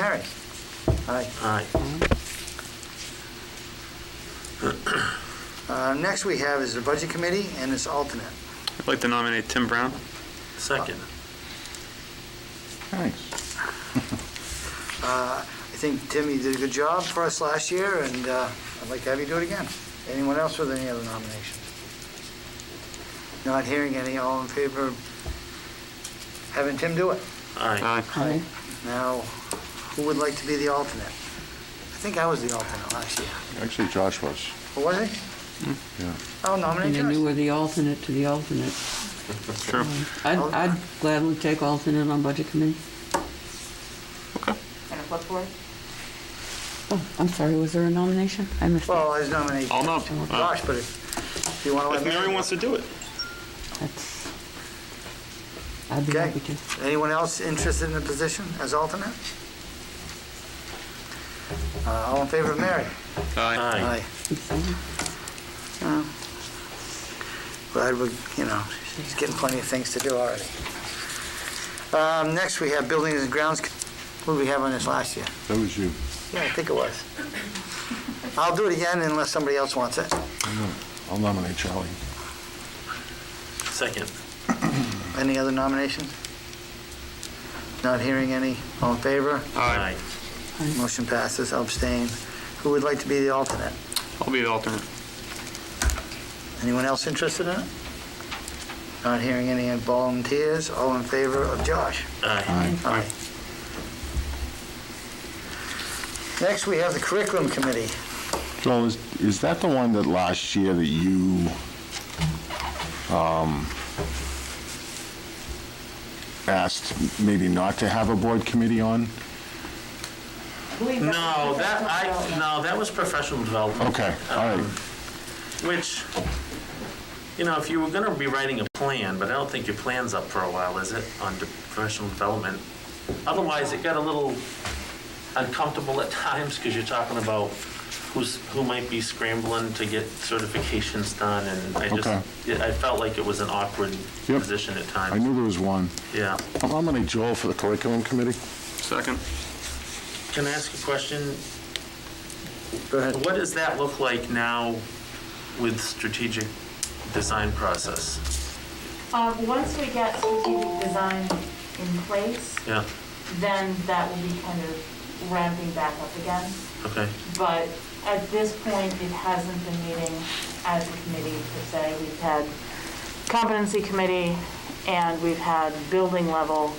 Mary? Aye. Aye. Next we have is the Budget Committee and its alternate. I'd like to nominate Tim Brown. Second. Thanks. I think, Tim, you did a good job for us last year, and I'd like to have you do it again. Anyone else with any other nominations? Not hearing any. All in favor of having Tim do it? Aye. Aye. Now, who would like to be the alternate? I think I was the alternate last year. Actually, Josh was. Or was he? Yeah. I'll nominate And then you Josh. were the alternate to the alternate. True. I'd gladly take alternate on Budget Committee. Okay. And a flip board? Oh, I'm sorry, was there a nomination? I missed it. Well, I was nominating I'll Josh, but if you want to If let Mary wants to do it. I'd be Okay. happy to. Anyone else interested in the position as alternate? All in favor of Mary? Aye. Aye. Glad we're, she's getting plenty of things to do already. Next, we have Buildings and Grounds. Who did we have on this last year? That was you. Yeah, I think it was. I'll do it again unless somebody else wants it. I'll nominate Charlie. Second. Any other nominations? Not hearing any. All in favor? Aye. Motion passes. I'll abstain. Who would like to be the alternate? I'll be the alternate. Anyone else interested in it? Not hearing any volunteers. All in favor of Josh? Aye. Aye. Next, we have the Curriculum Committee. Joel, is that the one that last year that you asked maybe not to have a board committee on? No, that was professional development. Okay, all right. Which, if you were gonna be writing a plan, but I don't think your plan's up for a while, is it, on professional development? Otherwise, it got a little uncomfortable at times, because you're talking about who might be scrambling to get certifications done, and I felt like it was an awkward position at I times. knew there was one. Yeah. I'll nominate Joel for the Curriculum Committee. Second. Can I ask a question? Go ahead. What does that look like now with strategic design process? Once we get strategic design in place, Yeah, then that will be kind of ramping back up again. okay. But at this point, it hasn't been meeting as a committee per se. We've had competency committee and we've had building level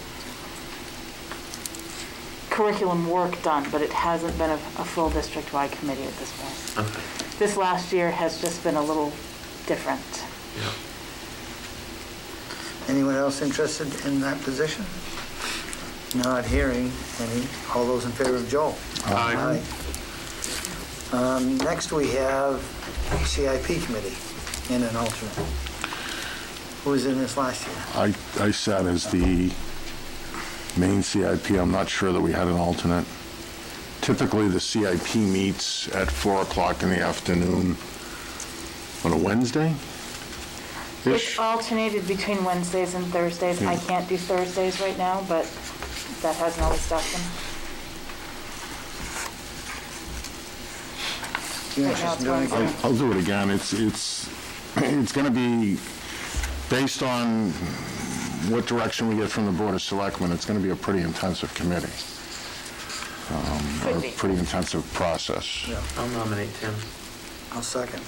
curriculum work done, but it hasn't been a full district-wide committee at this point. Okay. This last year has just been a little different. Yeah. Anyone else interested in that position? Not hearing any. All those in favor of Joel? Aye. Next, we have CIP Committee and an alternate. Who was in this last year? I sat as the main CIP. I'm not sure that we had an alternate. Typically, the CIP meets at 4 o'clock in the afternoon on a Wednesday. It's alternated between Wednesdays and Thursdays. I can't do Thursdays right now, but that hasn't always stopped them. You Right now interested in doing it it's again? I'll do it again. It's going to be based on what direction we get from the Board of Selectmen. It's going to be a pretty intensive committee, Could or be. a pretty intensive process. Yeah. I'll nominate Tim. I'll second.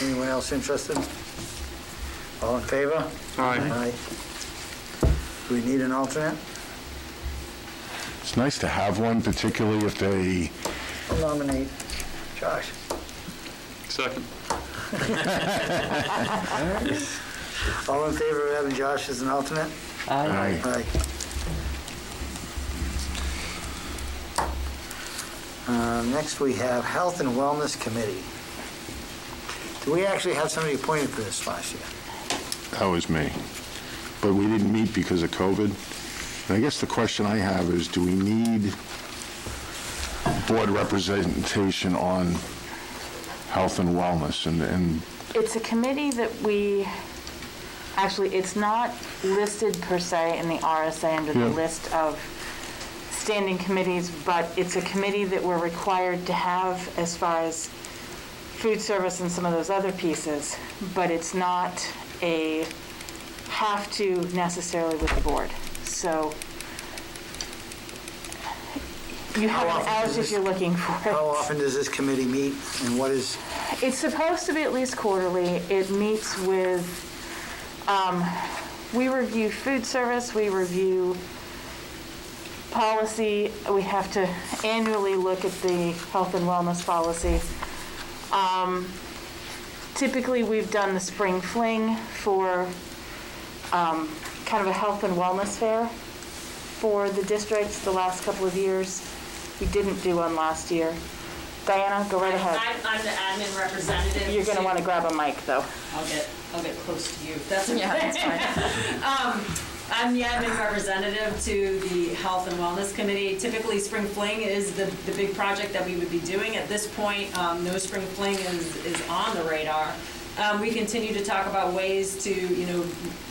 Anyone else interested? All in favor? Aye. Do we need an alternate? It's nice to have one, particularly if they... I'll nominate Josh. Second. All in favor of having Josh as an alternate? Aye. Aye. Next, we have Health and Wellness Committee. Do we actually have somebody appointed for this last year? That was me. But we didn't meet because of COVID. And I guess the question I have is, do we need board representation on health and wellness? And It's a committee that it's not listed per se in the RSA under the Yeah. list of standing committees, but it's a committee that we're required to have as far as food service and some of those other pieces, but it's not a have to necessarily with the board. So you have How an often out does if this- you're looking for it. How often does this committee meet, and what is, It's supposed to be at least quarterly. It meets with, we review food service, we review policy, we have to annually look at the health and wellness policy. Typically, we've done the spring fling for kind of a health and wellness fair for the districts the last couple of years. We didn't do one last year. Diana, go right ahead. I'm the admin representative. You're going to want to grab a mic, though. I'll get close to you. That's okay. Yeah, that's fine. I'm the admin representative to the Health and Wellness Committee. Typically, Spring Fling is the big project that we would be doing. At this point, no Spring Fling is on the radar. We continue to talk about ways to,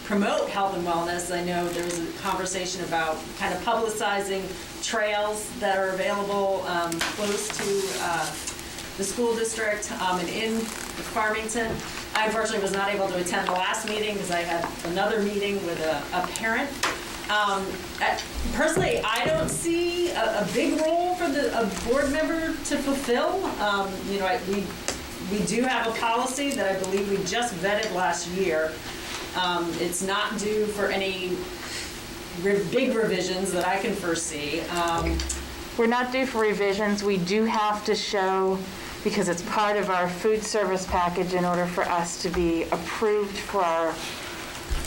promote health and wellness. I know there was a conversation about kind of publicizing trails that are available close to the school district and in Farmington. I unfortunately was not able to attend the last meeting because I had another meeting with a parent. Personally, I don't see a big role for a board member to fulfill. We do have a policy that I believe we just vetted last year. It's not due for any big revisions that I can foresee. We're not due for revisions. We do have to show, because it's part of our food service package, in order for us to be approved for our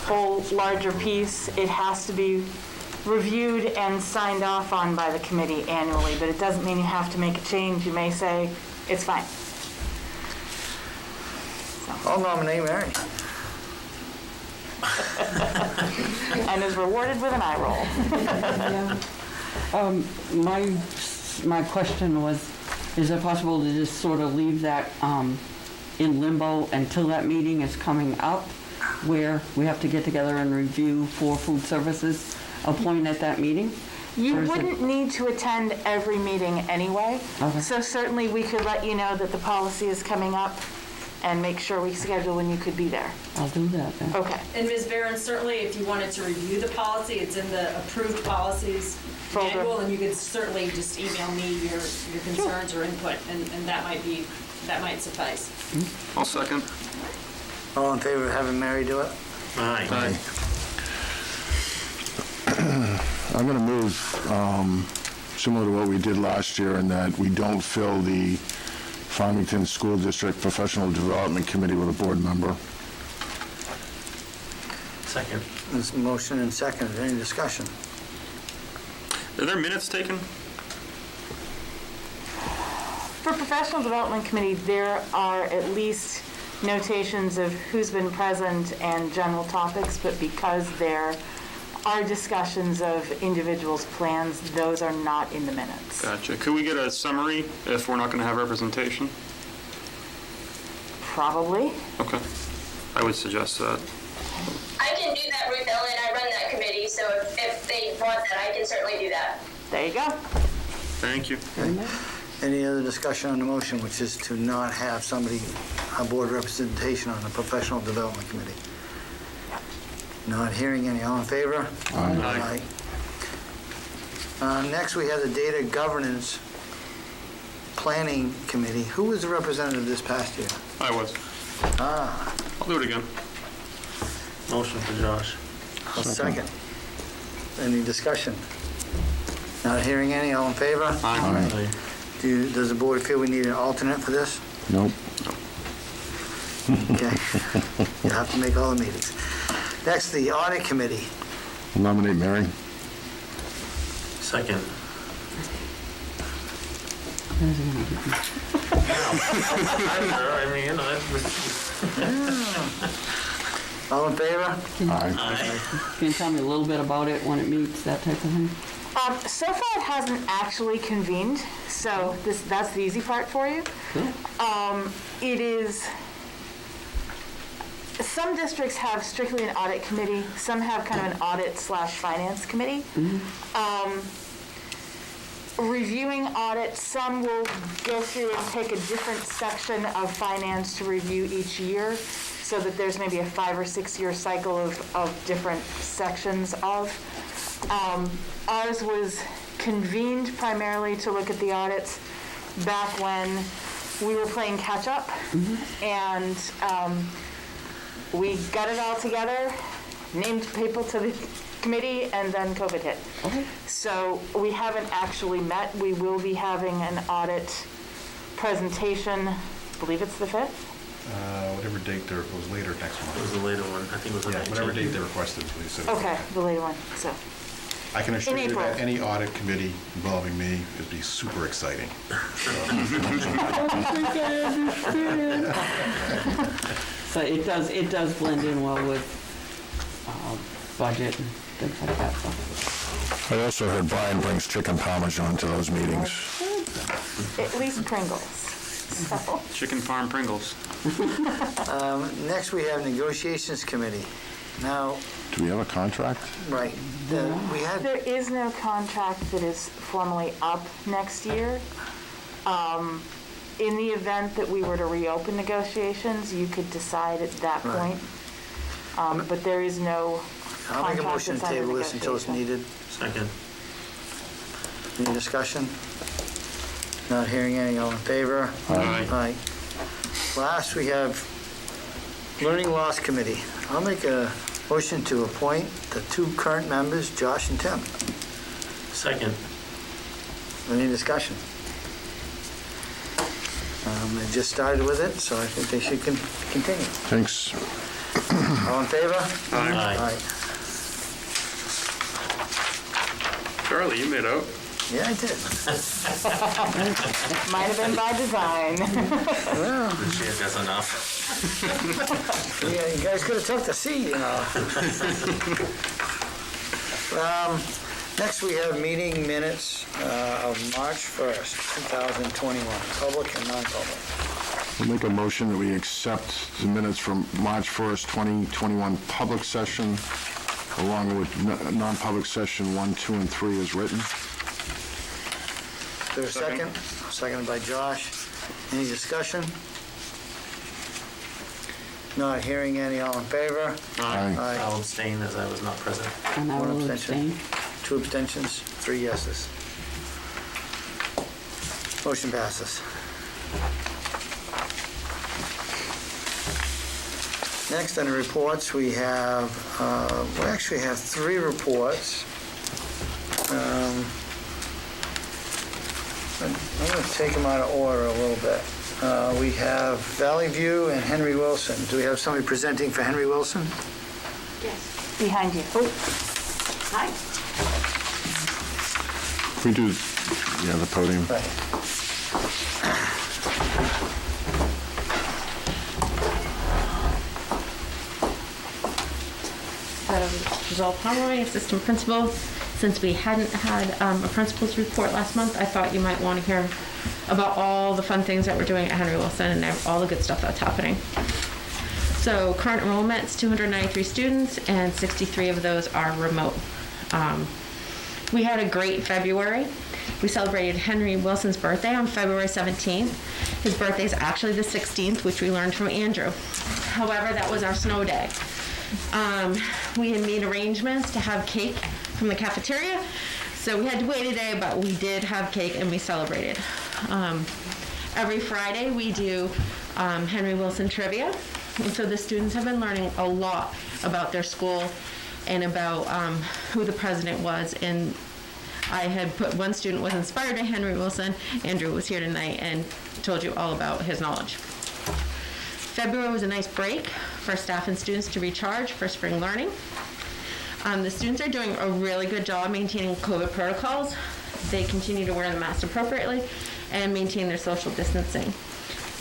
whole larger piece, it has to be reviewed and signed off on by the committee annually, but it doesn't mean you have to make a change. You may say, it's fine. I'll nominate Mary. And is rewarded with an eye roll. My question was, is it possible to just sort of leave that in limbo until that meeting is coming up, where we have to get together and review for food services, a point at that meeting? You Or is it- wouldn't need to attend every meeting anyway. Okay. So certainly we could let you know that the policy is coming up and make sure we schedule when you could be there. I'll do that then. Okay. And Ms. Barron, certainly if you wanted to review the policy, it's in the approved policies Folder. manual, and you could certainly just email me your concerns or input, and that might suffice. I'll second. All in favor of having Mary do it? Aye. Aye. I'm going to move similar to what we did last year, in that we don't fill the Farmington School District Professional Development Committee with a board member. Second. There's a motion and second. Any discussion? Are there minutes taken? For Professional Development Committee, there are at least notations of who's been present and general topics, but because there are discussions of individuals' plans, those are not in the minutes. Gotcha. Could we get a summary if we're not going to have representation? Probably. Okay. I would suggest that. I can do that, Ruth Ellen. I run that committee, so if they want that, I can certainly do that. There you go. Thank you. Any other discussion on the motion, which is to not have somebody, a board representation on the Professional Development Committee? Not hearing any. All in favor? Aye. Next, we have the Data Governance Planning Committee. Who was the representative this past year? I was. Ah, I'll do it again. Motion for Josh. a second. Any discussion? Not hearing any. All in favor? Aye. Aye. Does the board feel we need an alternate for this? Nope. Okay. You have to make all the meetings. Next, the Audit Committee. I'll nominate Mary. Second. I mean, All in favor? Aye. Can you tell me a little bit about it, when it meets, that type of thing? So far, it hasn't actually convened, so that's the easy part for you. It is, some districts have strictly an audit committee, some have kind of an audit/finance committee. reviewing audits. Some will go through and take a different section of finance to review each year, so that there's maybe a 5 or 6 year cycle of different sections of. Ours was convened primarily to look at the audits back when we were playing catch up, and we got it all together, named people to the committee, and then COVID hit. Okay. So we haven't actually met. We will be having an audit presentation, I believe it's the 5th. Whatever date there, it was later next It month. was a later one. I think it was the Yeah, 19th. whatever date they requested, please. So Okay, the later one, so. I can assure In you April. that any audit committee involving me would be super exciting. So it does blend in well with budget and things like that, so. I also heard Brian brings chicken parmesan to those meetings. At least Pringles. So, Chicken Farm Pringles. Next, we have negotiations committee. Now, Do we have a contract? right, we had, there is no contract that is formally up next year. In the event that we were to reopen negotiations, you could decide at that Right. point. But there is no I'll make a contract motion to that's under table this until it's negotiation. needed. Second. Any discussion? Not hearing any, all in favor? Aye. Last, we have Learning Loss Committee. I'll make a motion to appoint the 2 current members, Josh and Tim. Second. Any discussion? They just started with it, so I think they should continue. Thanks. All in favor? Aye. Charlie, you made out. Yeah, I did. Might have been by design. Well, The chair does enough. yeah, you guys could have took the seat, you know. Next, we have meeting minutes of March 1st, 2021, public and non-public. We'll make a motion that we accept the minutes from March 1st, 2021 public session, along with non-public session 1, 2, and 3 as written. Is there a second? Seconded by Josh. Any discussion? Not hearing any, all in favor? Aye. I'll abstain as I was not present. And I One will abstention. abstain. 2 abstentions, 3 yeses. Motion passes. Next, on the reports, we have, we actually have 3 reports. I'm going to take them out of order a little bit. We have Valley View and Henry Wilson. Do we have somebody presenting for Henry Wilson? Behind you. Hi. If we do, the podium. Right. Giselle Pomeroy, assistant principal. Since we hadn't had a principal's report last month, I thought you might want to hear about all the fun things that we're doing at Henry Wilson and all the good stuff that's happening. So current enrollment's 293 students, and 63 of those are remote. We had a great February. We celebrated Henry Wilson's birthday on February 17th. His birthday is actually the 16th, which we learned from Andrew. However, that was our snow day. We had made arrangements to have cake from the cafeteria, so we had to wait a day, but we did have cake and we celebrated. Every Friday we do Henry Wilson trivia, and so the students have been learning a lot about their school and about who the president was. And I had put one student was inspired by Henry Wilson. Andrew was here tonight and told you all about his knowledge. February was a nice break for staff and students to recharge for spring learning. The students are doing a really good job maintaining COVID protocols. They continue to wear the mask appropriately and maintain their social distancing.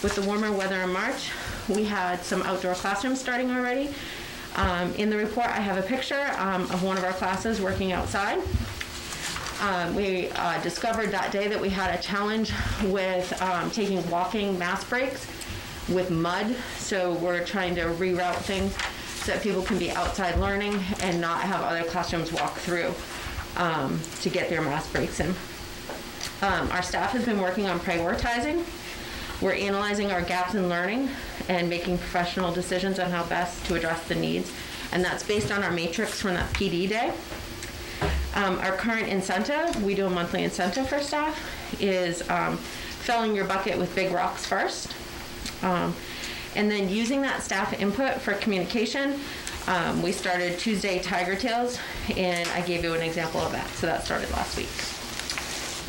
With the warmer weather in March, we had some outdoor classrooms starting already. In the report, I have a picture of one of our classes working outside. We discovered that day that we had a challenge with taking walking mask breaks with mud, so we're trying to reroute things so that people can be outside learning and not have other classrooms walk through to get their mask breaks in. Our staff has been working on prioritizing. We're analyzing our gaps in learning and making professional decisions on how best to address the needs. And that's based on our matrix from that PD day. Our current incentive, we do a monthly incentive for staff, is filling your bucket with big rocks first. And then using that staff input for communication, we started Tuesday Tiger Tales, and I gave you an example of that. So that started last week.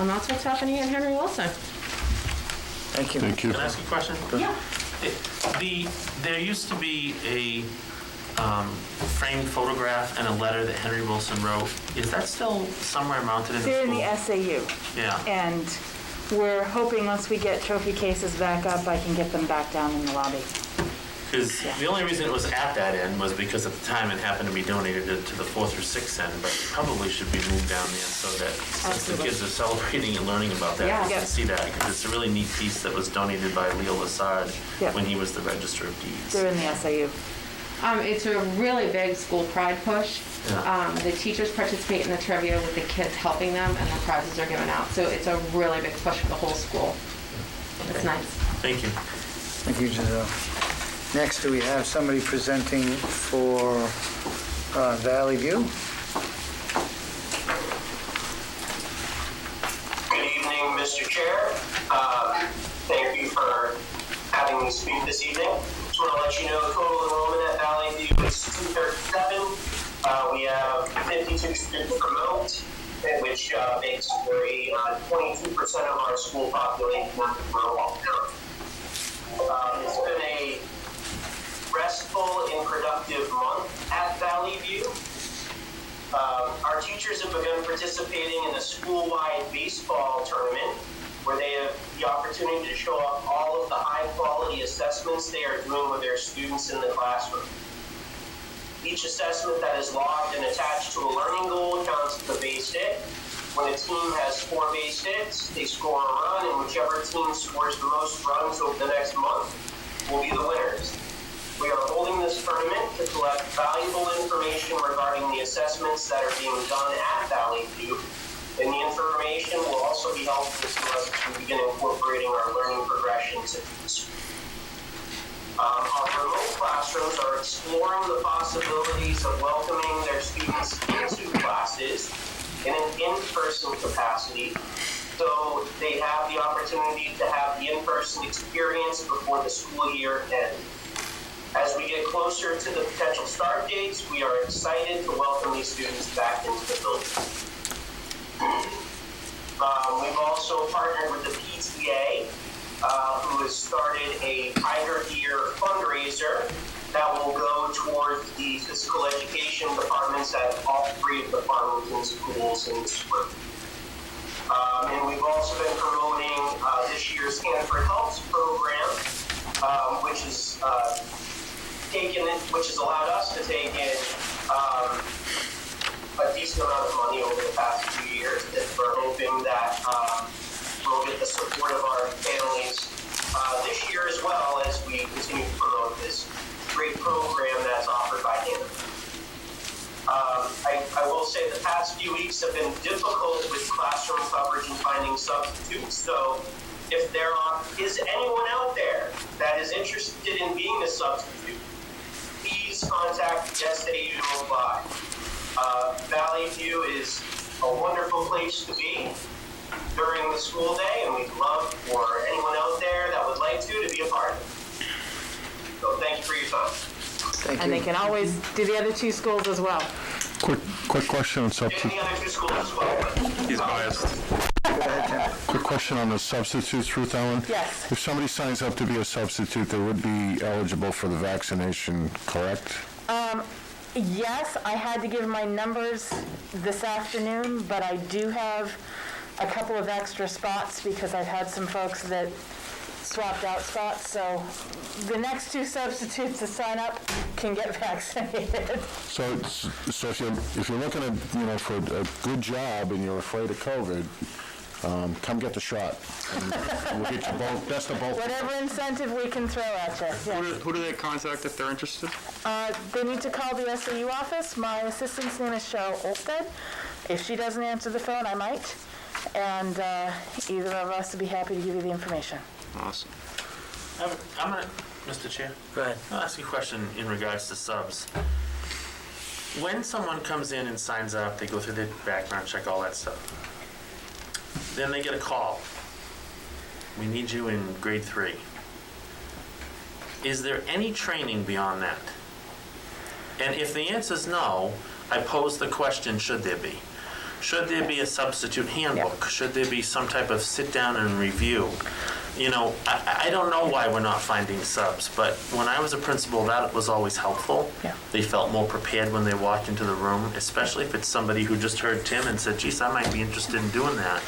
And that's what's happening at Henry Wilson. Thank you. Thank you. Can I ask a question? Yeah. There used to be a framed photograph and a letter that Henry Wilson wrote. Is that still somewhere mounted in the They're school? in the SAU. Yeah. And we're hoping once we get trophy cases back up, I can get them back down in the lobby. Because the only reason it was at that end was because at the time it happened to be donated to the 4th or 6th end, but it probably should be moved down there so that since the kids are celebrating and learning about that, Yeah. they can see that, because it's a really neat piece that was donated by Leo Lassard Yep. when he was the Register of Deeds. They're in the SAU. It's a really big school pride push. Yeah. The teachers participate in the trivia with the kids helping them, and the prizes are given out. So it's a really big push for the whole school. It's nice. Thank you. Thank you, Giselle. Next, do we have somebody presenting for Valley View? Good evening, Mr. Chair. Thank you for having me speak this evening. Just want to let you know total enrollment at Valley View is 237. We have 52 students remote, which makes for a 22% of our school population remote. It's been a restful and productive month at Valley View. Our teachers have begun participating in a school-wide baseball tournament where they have the opportunity to show off all of the high-quality assessments they are doing with their students in the classroom. Each assessment that is logged and attached to a learning goal counts as a base hit. When a team has 4 base hits, they score a run, and whichever team scores the most runs over the next month will be the winners. We are holding this tournament to collect valuable information regarding the assessments that are being done at Valley View, and the information will also be helpful to us as we begin incorporating our learning progressions into the school. Our remote classrooms are exploring the possibilities of welcoming their students into classes in an in-person capacity, so they have the opportunity to have the in-person experience before the school year ends. As we get closer to the potential start dates, we are excited to welcome these students back into the building. We've also partnered with the PTA, who has started a Tiger Gear fundraiser that will go towards the physical education departments at all 3 of the Farmington schools in the spring. And we've also been promoting this year's Hanford Helps program, which has allowed us to take in a decent amount of money over the past few years. And we're hoping that we'll get the support of our families this year as well as we continue to promote this great program that's offered by Hanford. I will say the past few weeks have been difficult with classroom coverage and finding substitutes. So if there is anyone out there that is interested in being a substitute, please contact the SAU to apply. Valley View is a wonderful place to be during the school day, and we'd love for anyone out there that would like to be a part of it. So thank you for your time. Thank And you. they can always do the other 2 schools as well. Quick question on And substitute. the other 2 schools as well. He's biased. Quick question on the substitutes, Ruth Ellen. Yes. If somebody signs up to be a substitute, they would be eligible for the vaccination, correct? Yes, I had to give my numbers this afternoon, but I do have a couple of extra spots because I've had some folks that swapped out spots. So the next 2 substitutes to sign up can get vaccinated. So if you're looking at, for a good job and you're afraid of COVID, come get the shot. And we'll get you both, best of both. Whatever incentive we can throw at you. Yeah. Who do they contact if they're interested? They need to call the SAU office. My assistant's name is Cheryl Olstead. If she doesn't answer the phone, I might. and either of us would be happy to give you the information. Awesome. I'm gonna, Mr. Chair, Go ahead. I'll ask you a question in regards to subs. When someone comes in and signs up, they go through their background check, all that stuff. Then they get a call. We need you in grade 3. Is there any training beyond that? And if the answer is no, I pose the question, should there be? Should there be a substitute handbook? Should there be some type of sit down and review? You know, I don't know why we're not finding subs, but when I was a principal, that was always helpful. Yeah. They felt more prepared when they walked into the room, especially if it's somebody who just heard Tim and said, geez, I might be interested in doing that.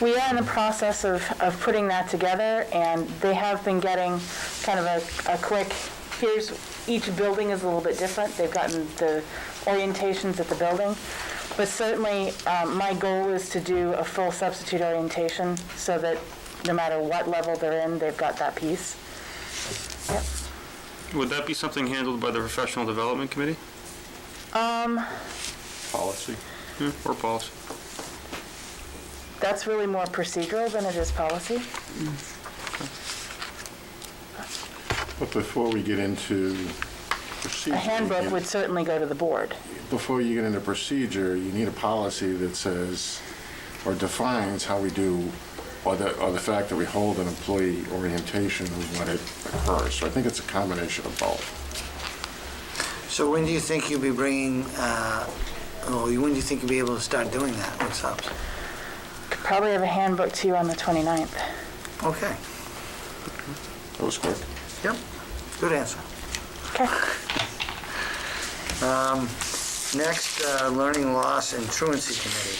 We are in the process of putting that together, and they have been getting kind of a quick, here's, each building is a little bit different. They've gotten the orientations at the building. But certainly, my goal is to do a full substitute orientation so that no matter what level they're in, they've got that piece. Yep. Would that be something handled by the Professional Development Committee? Policy? Or policy? That's really more procedural than it is policy. But before we get into procedure... A handbook would certainly go to the board. Before you get into procedure, you need a policy that says, or defines how we do, or the fact that we hold an employee orientation when it occurs. So I think it's a combination of both. So when do you think you'll be bringing, when do you think you'll be able to start doing that with subs? Could probably have a handbook to you on the 29th. Okay. That was quick. Yep. Good answer. Okay. Next, Learning Loss and Truancy Committee.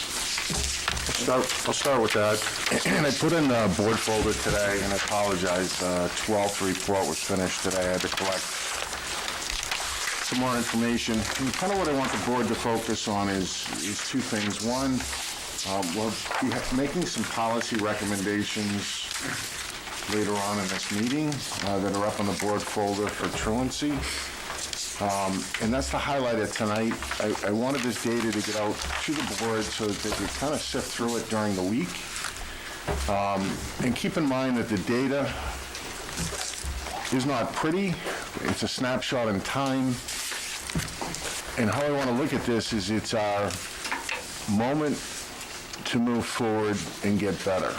I'll start with that. And I put in the board folder today, and I apologize, 12th report was finished today. I had to collect some more information. And kind of what I want the board to focus on is two things. One, we'll be making some policy recommendations later on in this meeting that are up on the board folder for truancy. And that's the highlight of tonight. I wanted this data to get out to the board so that they could kind of sift through it during the week. And keep in mind that the data is not pretty. It's a snapshot in time. And how I want to look at this is it's our moment to move forward and get better.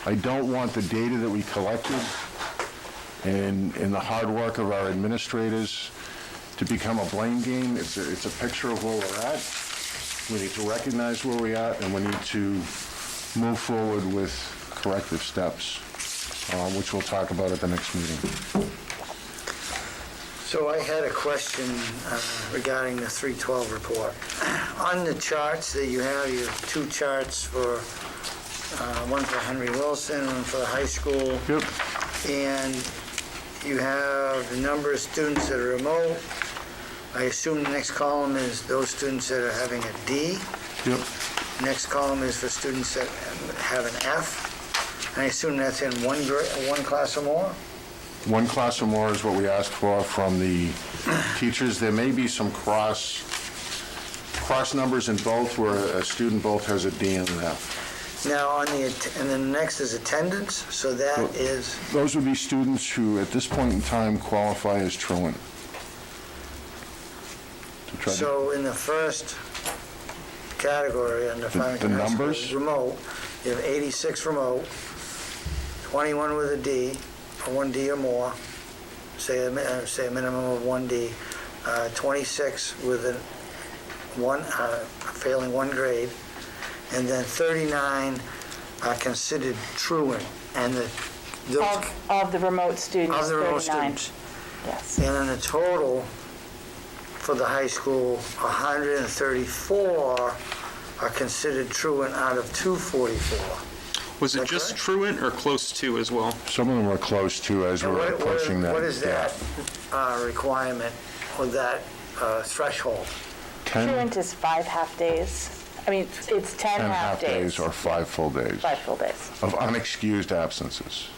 I don't want the data that we collected and the hard work of our administrators to become a blame game. It's a picture of where we're at. We need to recognize where we're at, and we need to move forward with corrective steps, which we'll talk about at the next meeting. So I had a question regarding the 312 report. On the charts that you have 2 charts for one for Henry Wilson, one for the high school. Yep. And you have the number of students that are remote. I assume the next column is those students that are having a D. Yep. Next column is for students that have an F. And I assume that's in one class or more? One class or more is what we asked for from the teachers. There may be some cross numbers in both where a student both has a D and an F. Now, and then next is attendance, so that is... Those would be students who, at this point in time, qualify as truant. So in the first category, under Farmington High School, numbers? Remote, you have 86 remote, 21 with a D, or 1D or more, say a minimum of 1D, 26 with failing one grade, and then 39 are considered truant, and Of the remote students, of the remote 39. students. Yes. And in the total for the high school, 134 are considered truant out of 244. Was it that just correct? truant or close to as well? Some of them were close to as we And were approaching that. what is that requirement or that threshold? 10 Truant is 5 half days. I mean, it's 10 half days. or 5 full days 5 full days. of unexcused absences.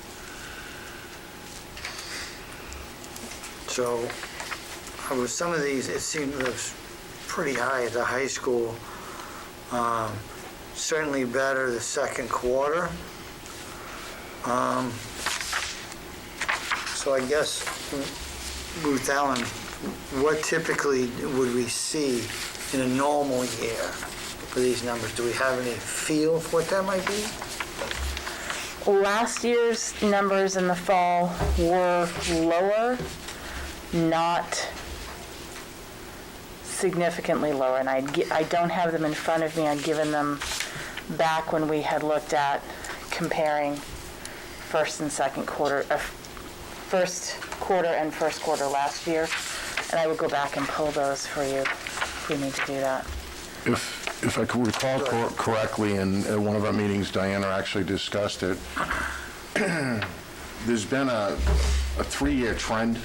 So with some of these, it seemed the pretty high at the high school. Certainly better the second quarter. So I guess, Ruth Ellen, what typically would we see in a normal year for these numbers? Do we have any feel for what that might be? Last year's numbers in the fall were lower, not significantly lower, and I don't have them in front of me. I'd given them back when we had looked at comparing first and second quarter, first quarter and first quarter last year, and I would go back and pull those for you if we need to do that. If I can recall correctly, in at one of our meetings, Diana actually discussed it. There's been a 3-year trend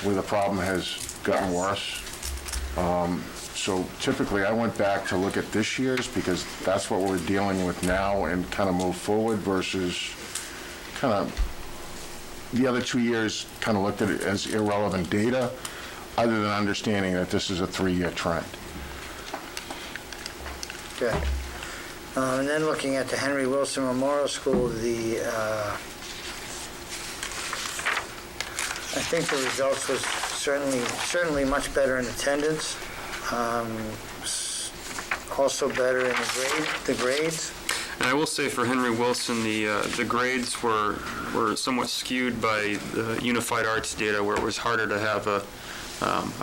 where the problem has gotten worse. So typically, I went back to look at this year's because that's what we're dealing with now and kind of move forward versus kind of the other 2 years kind of looked at it as irrelevant data, other than understanding that this is a 3-year trend. Okay. And then looking at the Henry Wilson Memorial School, I think the results was certainly much better in attendance. Also better in the grades. And I will say for Henry Wilson, the grades were somewhat skewed by the Unified Arts data, where it was harder to have a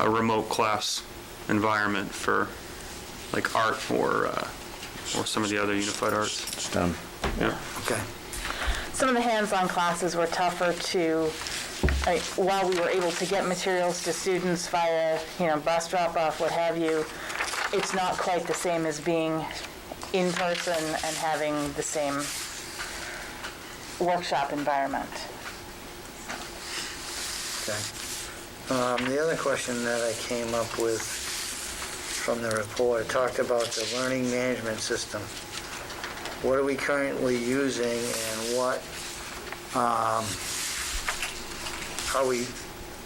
remote class environment for like art or some of the other Unified Arts. STEM. Yeah. Okay. Some of the hands-on classes were tougher to, while we were able to get materials to students via, bus drop-off, what have you, it's not quite the same as being in person and having the same workshop environment. Okay. The other question that I came up with from the report talked about the learning management system. What are we currently using, and what are we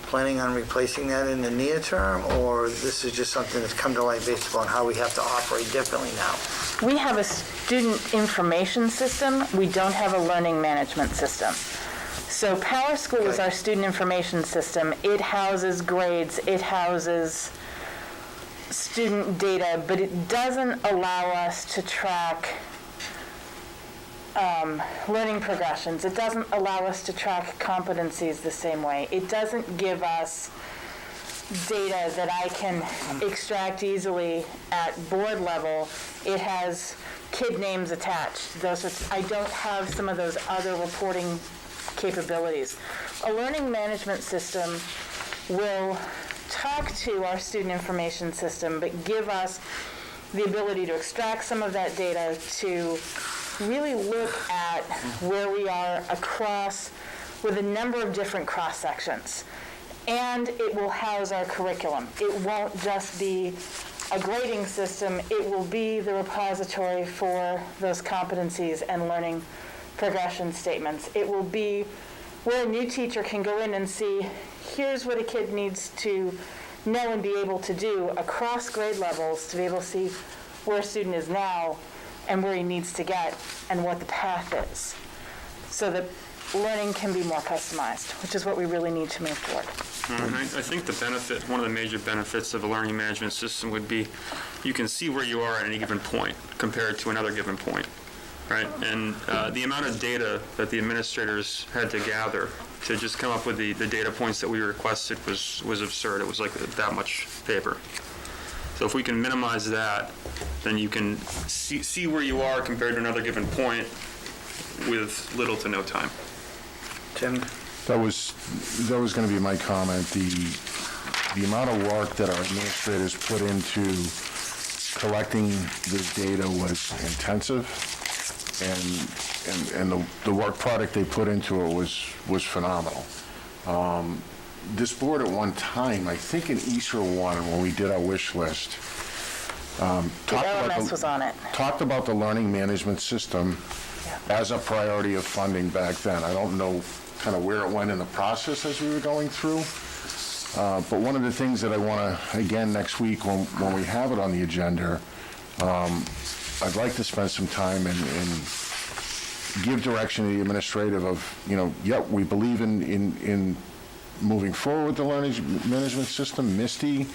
planning on replacing that in the near term, or this is just something that's come to light based upon how we have to operate differently now? We have a student information system. We don't have a learning management system. So Power School is our student information system. It houses grades, it houses student data, but it doesn't allow us to track learning progressions. It doesn't allow us to track competencies the same way. It doesn't give us data that I can extract easily at board level. It has kid names attached. I don't have some of those other reporting capabilities. A learning management system will talk to our student information system, but give us the ability to extract some of that data to really look at where we are across with a number of different cross sections. And it will house our curriculum. It won't just be a grading system, it will be the repository for those competencies and learning progression statements. It will be where a new teacher can go in and see, here's what a kid needs to know and be able to do across grade levels to be able to see where a student is now and where he needs to get and what the path is, so that learning can be more customized, which is what we really need to move forward. I think the benefit, one of the major benefits of a learning management system would be you can see where you are at any given point compared to another given point, right? And the amount of data that the administrators had to gather to just come up with the data points that we requested was absurd. It was like that much paper. So if we can minimize that, then you can see where you are compared to another given point with little to no time. Tim? That was going to be my comment. The amount of work that our administrators put into collecting this data was intensive, and the work product they put into it was phenomenal. This board at one time, I think in Easter 1, when we did our wish list, talked about the learning management system as a priority of funding back then. I don't know kind of where it went in the process as we were going through, But one of the things that I want to, again, next week, when we have it on the agenda, I'd like to spend some time and give direction to the administrative of, we believe in moving forward with the learning management system. Misty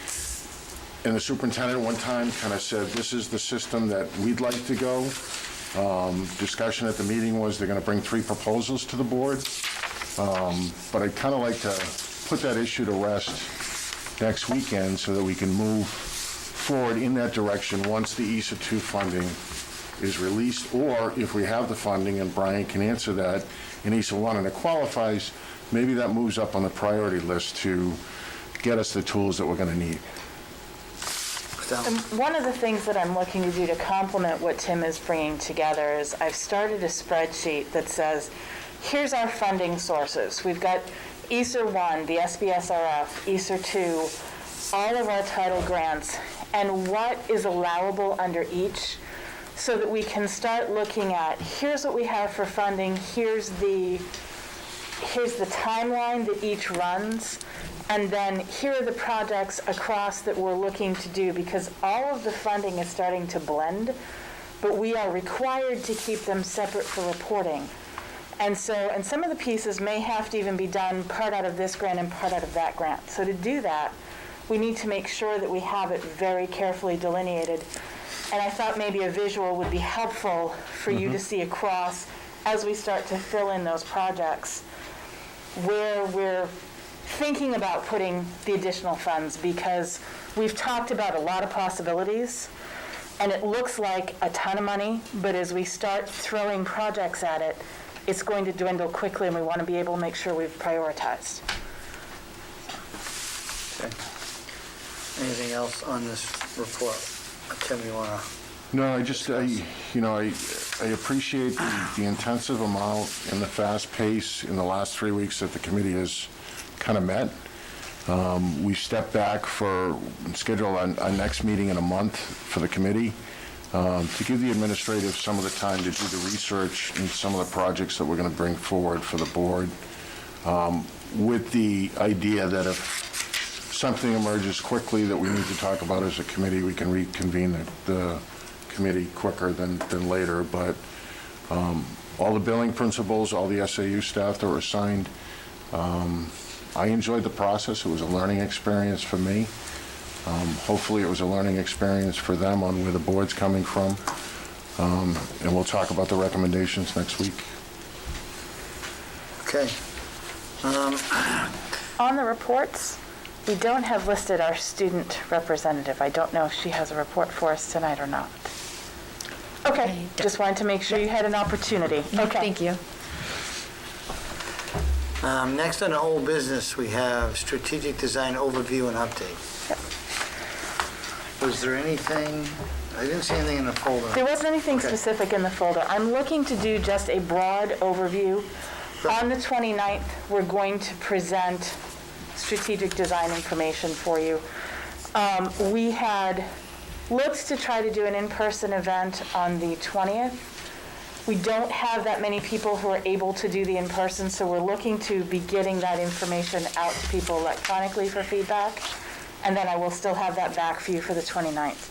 and the superintendent one time kind of said, this is the system that we'd like to go. Discussion at the meeting was they're going to bring 3 proposals to the board. But I'd kind of like to put that issue to rest next weekend so that we can move forward in that direction once the ESA 2 funding is released, or if we have the funding, and Brian can answer that, in ESA 1 and it qualifies, maybe that moves up on the priority list to get us the tools that we're going to need. And one of the things that I'm looking to do to complement what Tim is bringing together is I've started a spreadsheet that says, here's our funding sources. We've got ESA 1, the SBSRF, ESA 2, all of our title grants, and what is allowable under each, so that we can start looking at, here's what we have for funding, here's the timeline that each runs, and then here are the projects across that we're looking to do, because all of the funding is starting to blend, but we are required to keep them separate for reporting. And some of the pieces may have to even be done part out of this grant and part out of that grant. So to do that, we need to make sure that we have it very carefully delineated. And I thought maybe a visual would be helpful for you to see across as we start to fill in those projects where we're thinking about putting the additional funds, because we've talked about a lot of possibilities and it looks like a ton of money, but as we start throwing projects at it, it's going to dwindle quickly, and we want to be able to make sure we've prioritized. Okay. Anything else on this report? Tim, you want to? No, I appreciate the intensive amount and the fast pace in the last 3 weeks that the committee has kind of met. We stepped back for schedule our next meeting in a month for the committee to give the administrative some of the time to do the research and some of the projects that we're going to bring forward for the board, with the idea that if something emerges quickly that we need to talk about as a committee, we can reconvene the committee quicker than later. But all the billing principals, all the SAU staff that were assigned, I enjoyed the process. It was a learning experience for me. Hopefully it was a learning experience for them on where the board's coming from. And we'll talk about the recommendations next week. Okay. On the reports, we don't have listed our student representative. I don't know if she has a report for us tonight or not. Okay, just wanted to make sure you had an opportunity. Okay. Thank you. Next on the old business, we have strategic design overview and update. Was there anything, I didn't see anything in the folder. There wasn't anything Okay. specific in the folder. I'm looking to do just a broad overview. On the 29th, we're going to present strategic design information for you. We had looked to try to do an in-person event on the 20th. We don't have that many people who are able to do the in-person, so we're looking to be getting that information out to people electronically for feedback, and then I will still have that back for you for the 29th.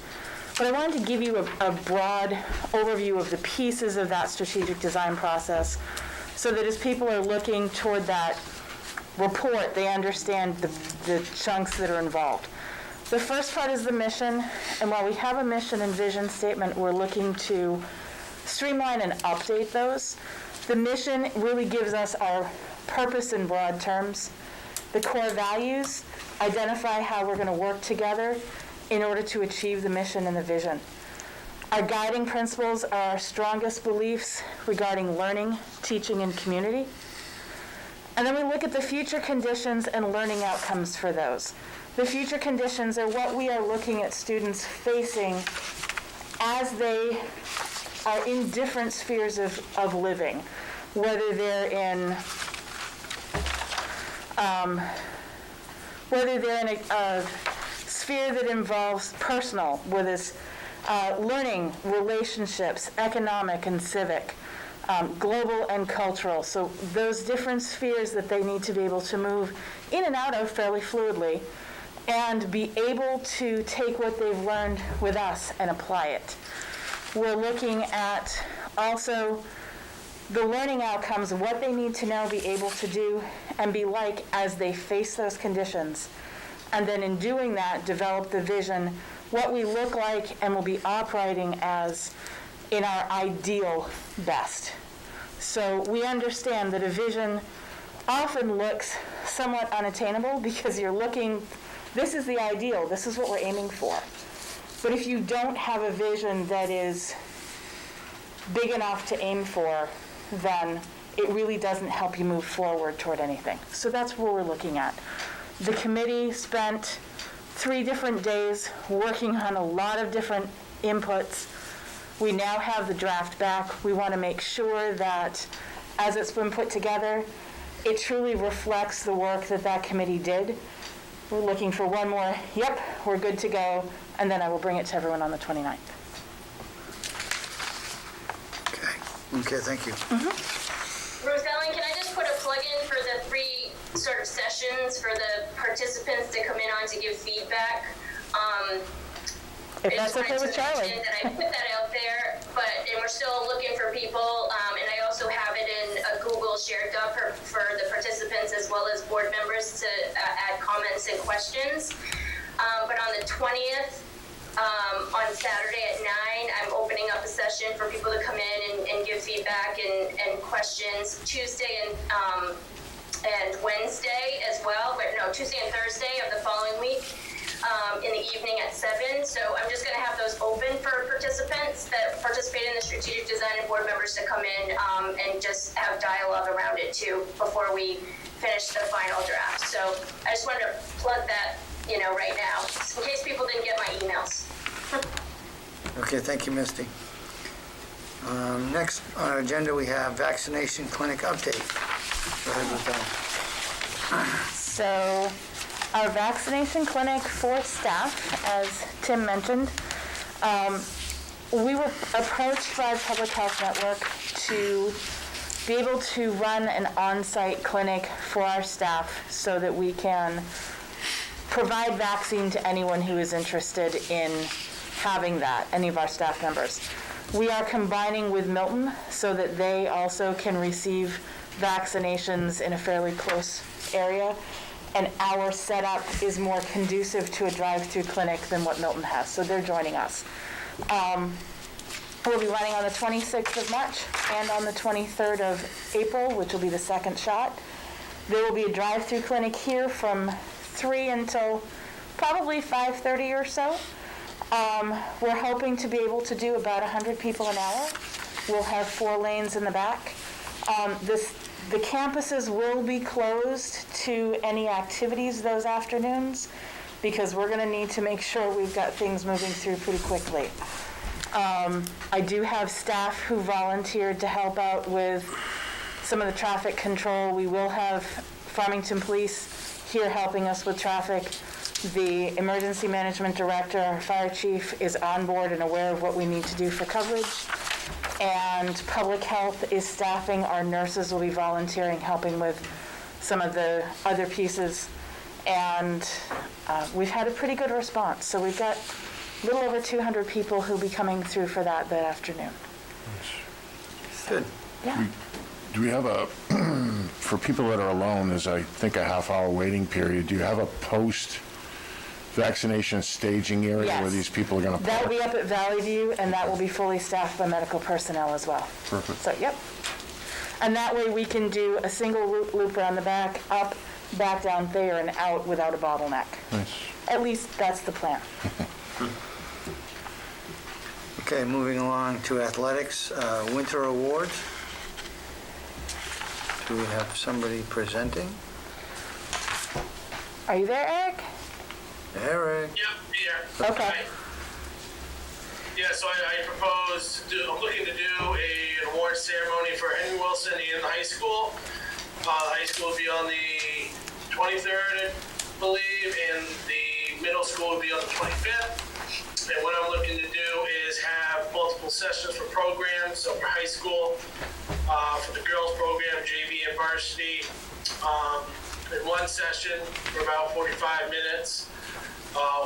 But I wanted to give you a broad overview of the pieces of that strategic design process, so that as people are looking toward that report, they understand the chunks that are involved. The first part is the mission, and while we have a mission and vision statement, we're looking to streamline and update those. The mission really gives us our purpose in broad terms. The core values identify how we're going to work together in order to achieve the mission and the vision. Our guiding principles are our strongest beliefs regarding learning, teaching, and community. And then we look at the future conditions and learning outcomes for those. The future conditions are what we are looking at students facing as they are in different spheres of living, whether they're in a sphere that involves personal, whether it's learning, relationships, economic and civic, global and cultural. So those different spheres that they need to be able to move in and out of fairly fluidly and be able to take what they've learned with us and apply it. We're looking at also the learning outcomes, what they need to now be able to do and be like as they face those conditions. And then in doing that, develop the vision, what we look like and will be operating as in our ideal best. So we understand that a vision often looks somewhat unattainable because you're looking, this is the ideal, this is what we're aiming for. But if you don't have a vision that is big enough to aim for, then it really doesn't help you move forward toward anything. So that's what we're looking at. The committee spent 3 different days working on a lot of different inputs. We now have the draft back. We want to make sure that as it's been put together, it truly reflects the work that that committee did. We're looking for one more, yep, we're good to go, and then I will bring it to everyone on the 29th. Okay, thank you. Ruth Ellen, can I just put a plug in for the 3 sort of sessions for the participants to come in on to give feedback? If that's okay with Charlie. That I put that out there, and we're still looking for people, and I also have it in a Google shared doc for the participants as well as board members to add comments and questions. But on the 20th, on Saturday at 9, I'm opening up a session for people to come in and give feedback and questions. Tuesday and Wednesday as well, but no, Tuesday and Thursday of the following week in the evening at 7. So I'm just going to have those open for participants that participate in the strategic design and board members to come in and just have dialogue around it too before we finish the final draft. So I just wanted to plug that, right now, in case people didn't get my emails. Okay, thank you, Misty. Next on our agenda, we have vaccination clinic update. Go ahead with that. So our vaccination clinic for staff, as Tim mentioned, we were approached by the Public Health Network to be able to run an on-site clinic for our staff so that we can provide vaccine to anyone who is interested in having that, any of our staff members. We are combining with Milton so that they also can receive vaccinations in a fairly close area, and our setup is more conducive to a drive-through clinic than what Milton has, so they're joining us. We'll be running on the 26th of March and on the 23rd of April, which will be the second shot. There will be a drive-through clinic here from 3 until probably 5:30 or so. We're hoping to be able to do about 100 people an hour. We'll have 4 lanes in the back. The campuses will be closed to any activities those afternoons because we're going to need to make sure we've got things moving through pretty quickly. I do have staff who volunteered to help out with some of the traffic control. We will have Farmington Police here helping us with traffic. The emergency management director, our fire chief, is on board and aware of what we need to do for coverage. And public health is staffing. Our nurses will be volunteering, helping with some of the other pieces. And we've had a pretty good response. So we've got a little over 200 people who'll be coming through for that afternoon. Good. Yeah. Do we have a, for people that are alone, there's, I think, a half-hour waiting period. Do you have a post-vaccination staging area where Yes. these people are going to park? That'll be up at Valley View, and that will be fully staffed by medical personnel as well. Perfect. So, yep. And that way we can do a single loop around the back, up, back down there, and out without a bottleneck. Nice. At least that's the plan. Okay, moving along to athletics, winter awards. Do we have somebody presenting? Are you there, Eric? Eric? Yep, here. Okay. Yeah, so I propose, I'm looking to do an award ceremony for Henry Wilson in the high school. The high school will be on the 23rd, I believe, and the middle school will be on the 25th. And what I'm looking to do is have multiple sessions for programs. So for high school, for the girls program, JV and varsity, in one session for about 45 minutes,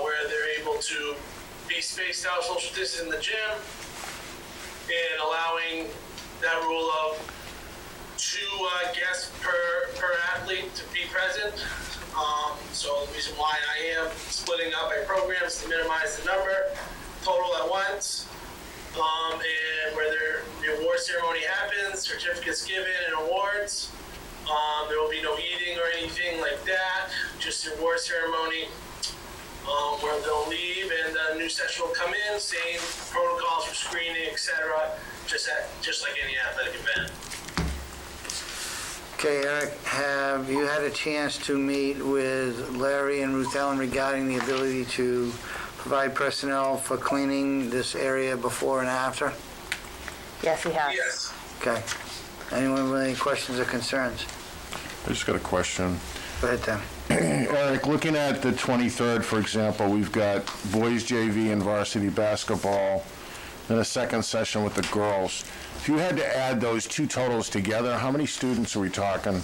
where they're able to be spaced out, social distance in the gym, and allowing that rule of 2 guests per athlete to be present. So the reason why I am splitting up my programs to minimize the number total at once, and where the award ceremony happens, certificates given and awards. There will be no eating or anything like that, just the award ceremony, where they'll leave and a new session will come in, same protocols for screening, etc., just like any athletic event. Okay, Eric, have you had a chance to meet with Larry and Ruth Ellen regarding the ability to provide personnel for cleaning this area before and after? Yes, he has. Yes. Okay. Anyone with any questions or concerns? I just got a question. Go ahead, Tim. Eric, looking at the 23rd, for example, we've got boys JV and varsity basketball, then a second session with the girls. If you had to add those 2 totals together, how many students are we talking?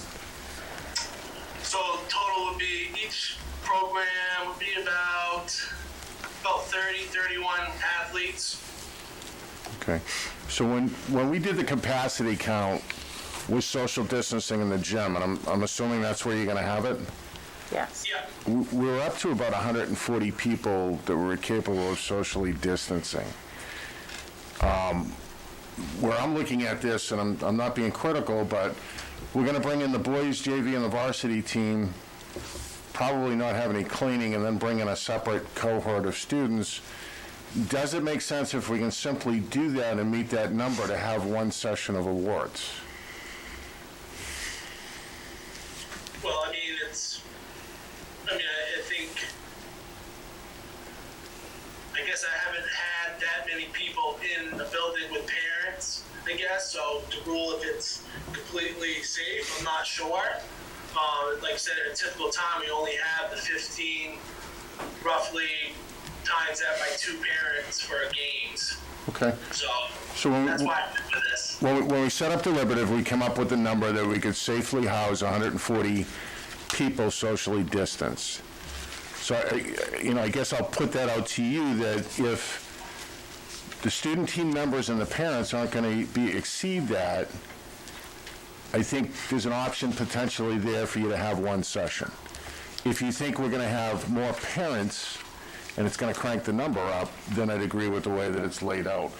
So total would be, each program would be about 30, 31 athletes. Okay. So when we did the capacity count with social distancing in the gym, and I'm assuming that's where you're going to have it? Yes. Yeah. We were up to about 140 people that were capable of socially distancing. Where I'm looking at this, and I'm not being critical, but we're going to bring in the boys JV and the varsity team, probably not have any cleaning, and then bring in a separate cohort of students. Does it make sense if we can simply do that and meet that number to have one session of awards? Well, I guess I haven't had that many people in the building with parents, I guess, so to rule if it's completely safe, I'm not sure. Like I said, at a typical time, we only have the 15, roughly, times that by 2 parents for games. Okay. So that's why I went with this. When we set up deliberative, we come up with a number that we could safely house 140 people socially distanced. So, I guess I'll put that out to you, that if the student team members and the parents aren't going to exceed that, I think there's an option potentially there for you to have one session. If you think we're going to have more parents and it's going to crank the number up, then I'd agree with the way that it's laid out.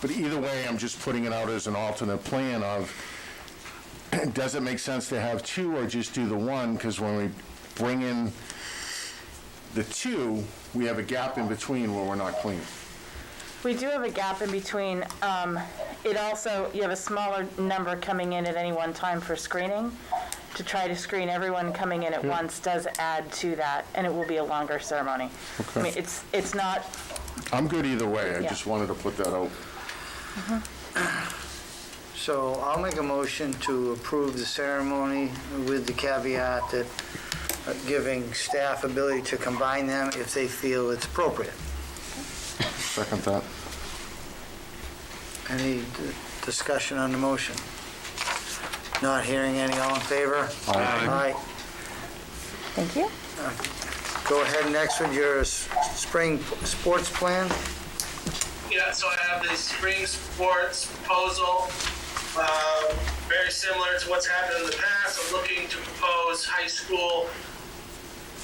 But either way, I'm just putting it out as an alternate plan of, does it make sense to have 2 or just do the 1? Because when we bring in the 2, we have a gap in between where we're not clean. We do have a gap in between. It also, you have a smaller number coming in at any one time for screening. To try to screen everyone coming in at once does add to that, and it will be a longer ceremony. Okay. I mean, it's not. I'm good either way. I Yeah. just wanted to put that out. So I'll make a motion to approve the ceremony with the caveat that giving staff ability to combine them if they feel it's appropriate. Second that. Any discussion on the motion? Not hearing any, all in favor? Aye. Thank you. Go ahead next with your spring sports plan. Yeah, so I have the spring sports proposal, very similar to what's happened in the past. I'm looking to propose high school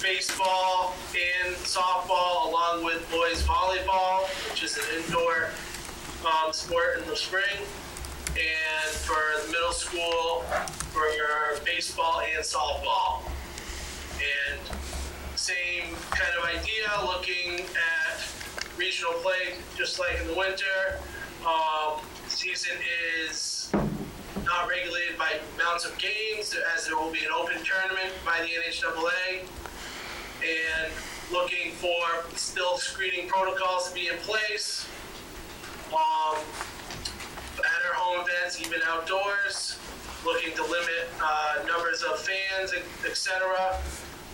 baseball and softball along with boys volleyball, which is an indoor sport in the spring, and for the middle school for your baseball and softball. And same kind of idea, looking at regional play just like in the winter. Season is not regulated by amounts of games, as there will be an open tournament by the NHAA, and looking for still screening protocols to be in place. At our home events, even outdoors, looking to limit numbers of fans, etc.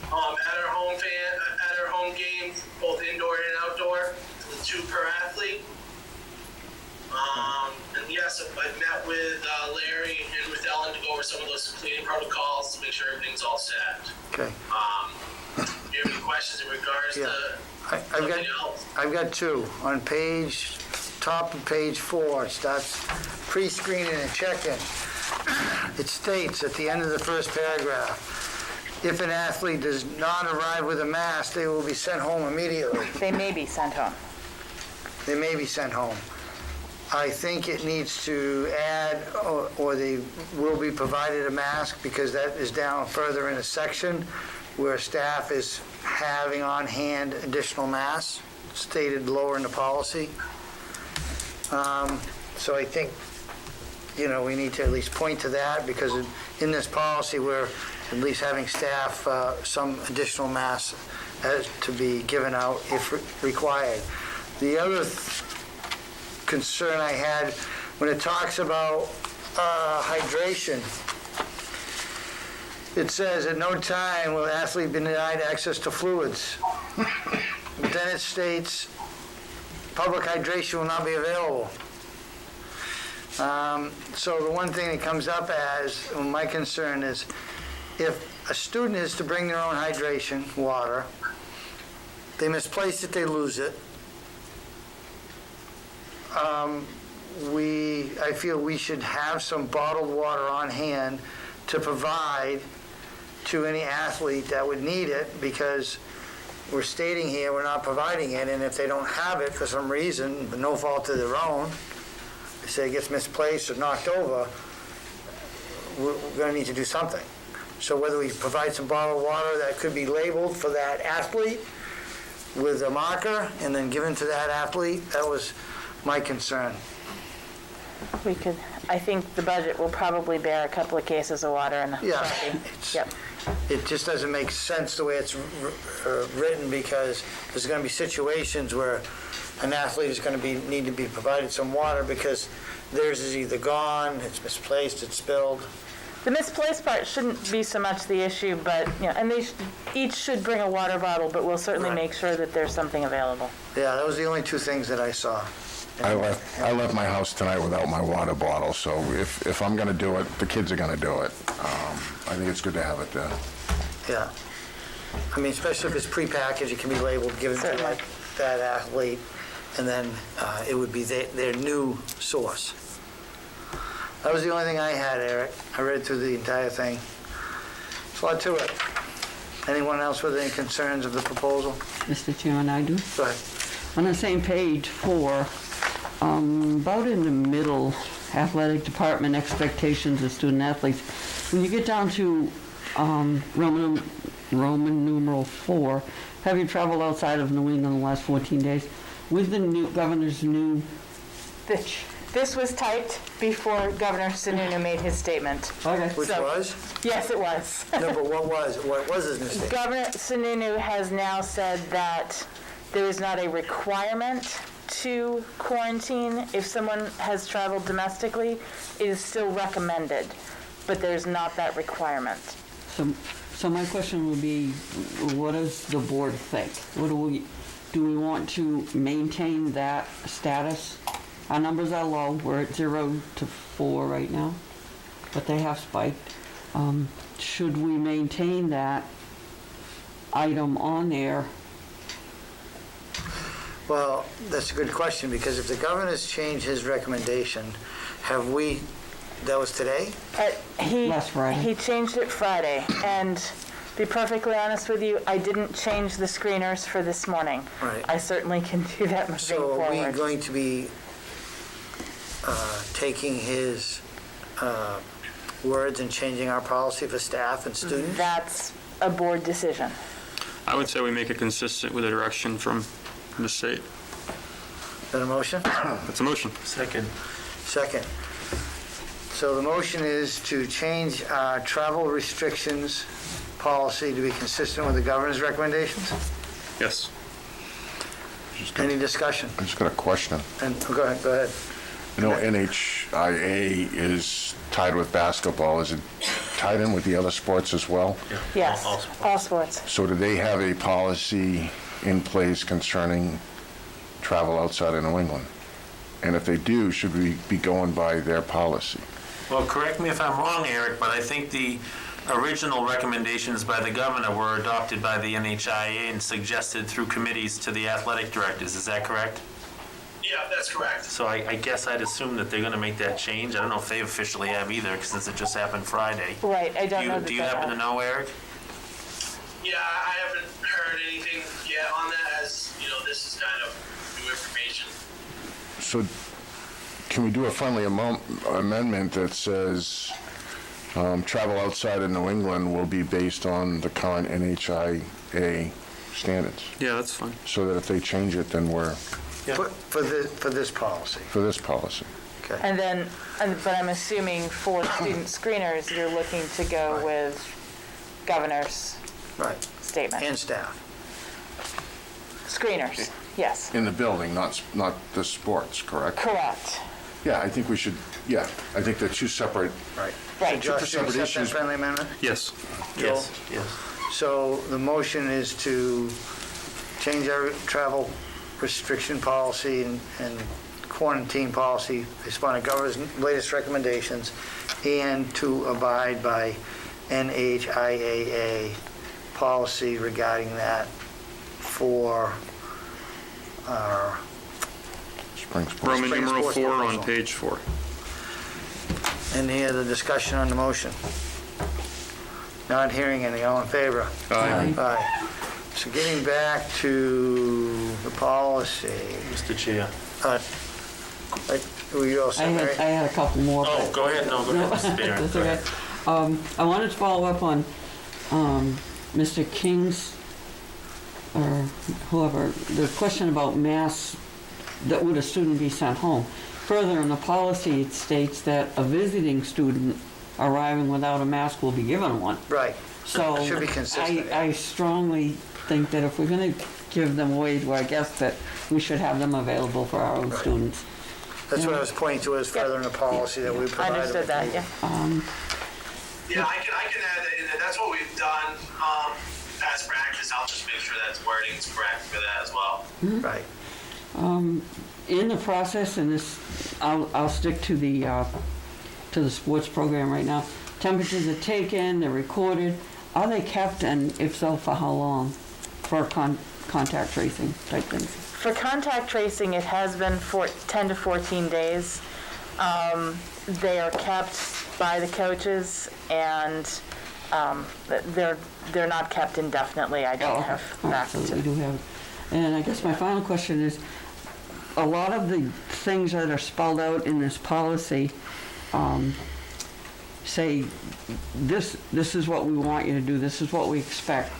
At our home games, both indoor and outdoor, to the 2 per athlete. And yes, I've met with Larry calling to go over some of those cleaning protocols to make sure everything's all set. Okay. Do you have any questions in regards to something else? I've got two. On top of page 4, it starts pre-screening and check-in. It states at the end of the first paragraph, if an athlete does not arrive with a mask, they will be sent home immediately. They may be sent home. They may be sent home. I think it needs to add, or they will be provided a mask, because that is down further in a section where staff is having on hand additional masks, stated lower in the policy. So I think, we need to at least point to that, because in this policy, we're at least having staff some additional masks to be given out if required. The other concern I had, when it talks about hydration, it says at no time will athlete be denied access to fluids. But then it states public hydration will not be available. So the one thing that comes up as my concern is, if a student is to bring their own hydration, water, they misplace it, they lose it. I feel we should have some bottled water on hand to provide to any athlete that would need it, because we're stating here we're not providing it, and if they don't have it for some reason, no fault of their own, they say it gets misplaced or knocked over, we're going to need to do something. So whether we provide some bottled water that could be labeled for that athlete with a marker and then given to that athlete, that was my concern. I think the budget will probably bear a couple of cases of water in the Yeah, Yep. it just doesn't make sense the way it's written, because there's going to be situations where an athlete is going to need to be provided some water because theirs is either gone, it's misplaced, it's spilled. The misplaced part shouldn't be so much the issue, but, and they each should bring a water bottle, but we'll certainly make sure that there's something available. Yeah, that was the only two things that I saw. I left my house tonight without my water bottle, so if I'm going to do it, the kids are going to do it. I think it's good to have it there. Yeah. I mean, especially if it's prepackaged, it can be labeled, given to that athlete, and then it would be their new source. That was the only thing I had, Eric. I read through the entire thing. There's a lot to it. Anyone else with any concerns of the proposal? Mr. Chairman, I do. Go ahead. On the same page 4, about in the middle, athletic department expectations of student athletes. When you get down to Roman numeral 4, have you traveled outside of New England in the last 14 days? With the new governor's new... This was typed before Governor Sununu made his statement. Okay. Which was? Yes, it was. No, but what was his mistake? Governor Sununu has now said that there is not a requirement to quarantine if someone has traveled domestically. It is still recommended, but there's not that requirement. So my question would be, what does the board think? Do we want to maintain that status? Our numbers are low. We're at 0 to 4 right now, but they have spiked. Should we maintain that item on there? Well, that's a good question, because if the governor's changed his recommendation, have we, that was today? Last Friday. He changed it Friday, and to be perfectly honest with you, I didn't change the screeners for this morning. Right. I certainly can do that moving So are we forward. going to be taking his words and changing our policy for staff and students? That's a board decision. I would say we make it consistent with the direction from the state. Is that a motion? That's a motion. Second. Second. So the motion is to change our travel restrictions policy to be consistent with the governor's recommendations? Yes. Any discussion? I just got a question. And go ahead. You know, NHIA is tied with basketball. Is it tied in with the other sports as well? Yeah. Yes, all sports. So do they have a policy in place concerning travel outside of New England? And if they do, should we be going by their policy? Well, correct me if I'm wrong, Eric, but I think the original recommendations by the governor were adopted by the NHIA and suggested through committees to the athletic directors. Is that correct? Yeah, that's correct. So I guess I'd assume that they're going to make that change. I don't know if they officially have either, since it just happened Friday. Right, I don't know that Do you they happen to have. know, Eric? Yeah, I haven't heard anything yet on that, as, you know, this is kind of new information. So can we do a friendly amendment that says travel outside of New England will be based on the current NHIA standards? Yeah, that's fine. So that if they change it, then we're, For this policy, for this policy. okay? And then, but I'm assuming for student screeners, you're looking to go with governor's Right, statement. and staff. Screeners, yes. In the building, not the sports, correct? Correct. Yeah, I think we should, yeah, I think they're two separate, Right. Right. So Josh, you Separate accept that issues. friendly amendment? Yes. Joel? Yes. So the motion is to change our travel restriction policy and quarantine policy based upon the governor's latest recommendations and to abide by NHIAA policy regarding that for our spring sports. Roman Spring numeral sports 4 proposal. on page 4. Any other discussion on the motion? Not hearing any. All in favor? Aye. Aye. So getting back to the policy. Mr. Chair. Were you all I set, had, Mary? I had a couple more. Oh, but- go ahead. No, go ahead, Mr. Barron. That's Go okay. ahead. I wanted to follow up on Mr. King's, or whoever, the question about masks, that would a student be sent home? Further in the policy, it states that a visiting student arriving without a mask will be given one. Right. So Should be consistent. I strongly think that if we're going to give them away to our guests, that we should have them available for our own Right. students. That's what I was pointing to as further in the policy that we I provided. understood that, yeah. Yeah, I can add that in there. That's what we've done, as practice. I'll just make sure that wording's correct for that as well. Right. In the process, and this, I'll stick to the sports program right now. Temperatures are taken, they're recorded. Are they kept, and if so, for how long? For contact tracing type things? For contact tracing, it has been for 10 to 14 days. They are kept by the coaches, and they're not kept indefinitely. I don't have back So we to. do have, and I guess my final question is, a lot of the things that are spelled out in this policy say, this is what we want you to do, this is what we expect.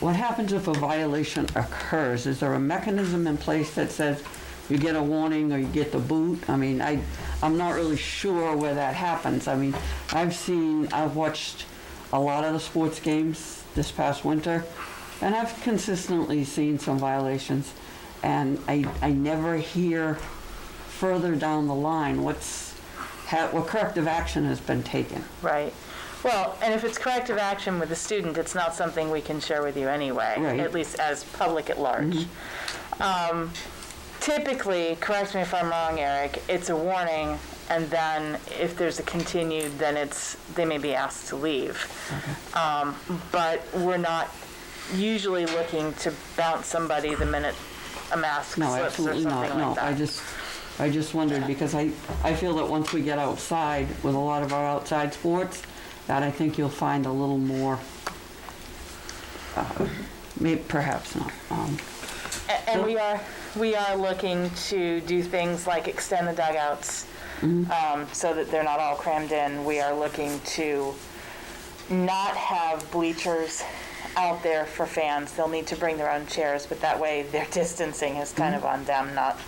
What happens if a violation occurs? Is there a mechanism in place that says you get a warning or you get the boot? I mean, I'm not really sure where that happens. I mean, I've watched a lot of the sports games this past winter, and I've consistently seen some violations, and I never hear further down the line what corrective action has been taken. Right. Well, and if it's corrective action with the student, it's not something we can share with you anyway, Right. at least as public at large. Typically, correct me if I'm wrong, Eric, it's a warning, and then if there's a continued, then they may be asked to leave. But we're not usually looking to bounce somebody the minute a mask No, slips or absolutely something not, like no. that. I just wondered, because I feel that once we get outside with a lot of our outside sports, that I think you'll find a little more, maybe, perhaps not. And we are looking to do things like extend the dugouts so that they're not all crammed in. We are looking to not have bleachers out there for fans. They'll need to bring their own chairs, but that way their distancing is kind of on them, not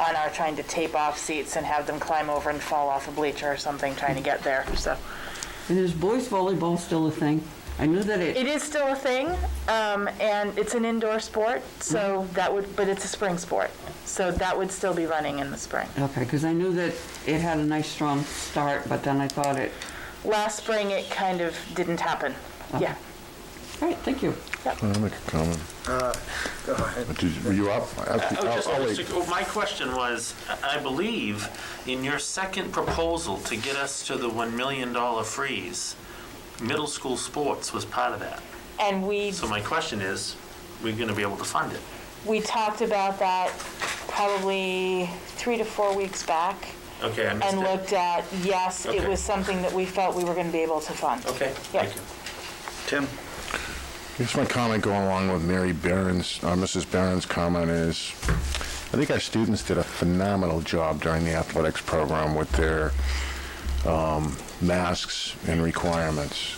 on our trying to tape off seats and have them climb over and fall off a bleacher or something trying to get there. So And is boys volleyball still a thing? I knew that it is still a thing, and it's an indoor sport, so but it's a spring sport, so that would still be running in the spring. Okay, because I knew that it had a nice strong start, but then I thought it, Last spring, it kind of didn't happen. Okay. Yeah. all right, thank you. I'll make a comment. Go ahead. Were you up? I'll wait. My question was, I believe in your second proposal to get us to the $1 million freeze, middle school sports was part of that. And So my question is, we're going to be able to fund it? we talked about that probably 3 to 4 weeks back. Okay, I missed And it. looked at, yes, it Okay. was something that we felt we were going to be able to fund. Okay, Yep. thank you. Tim? Here's my comment going along with Mrs. Barron's comment is, I think our students did a phenomenal job during the athletics program with their masks and requirements.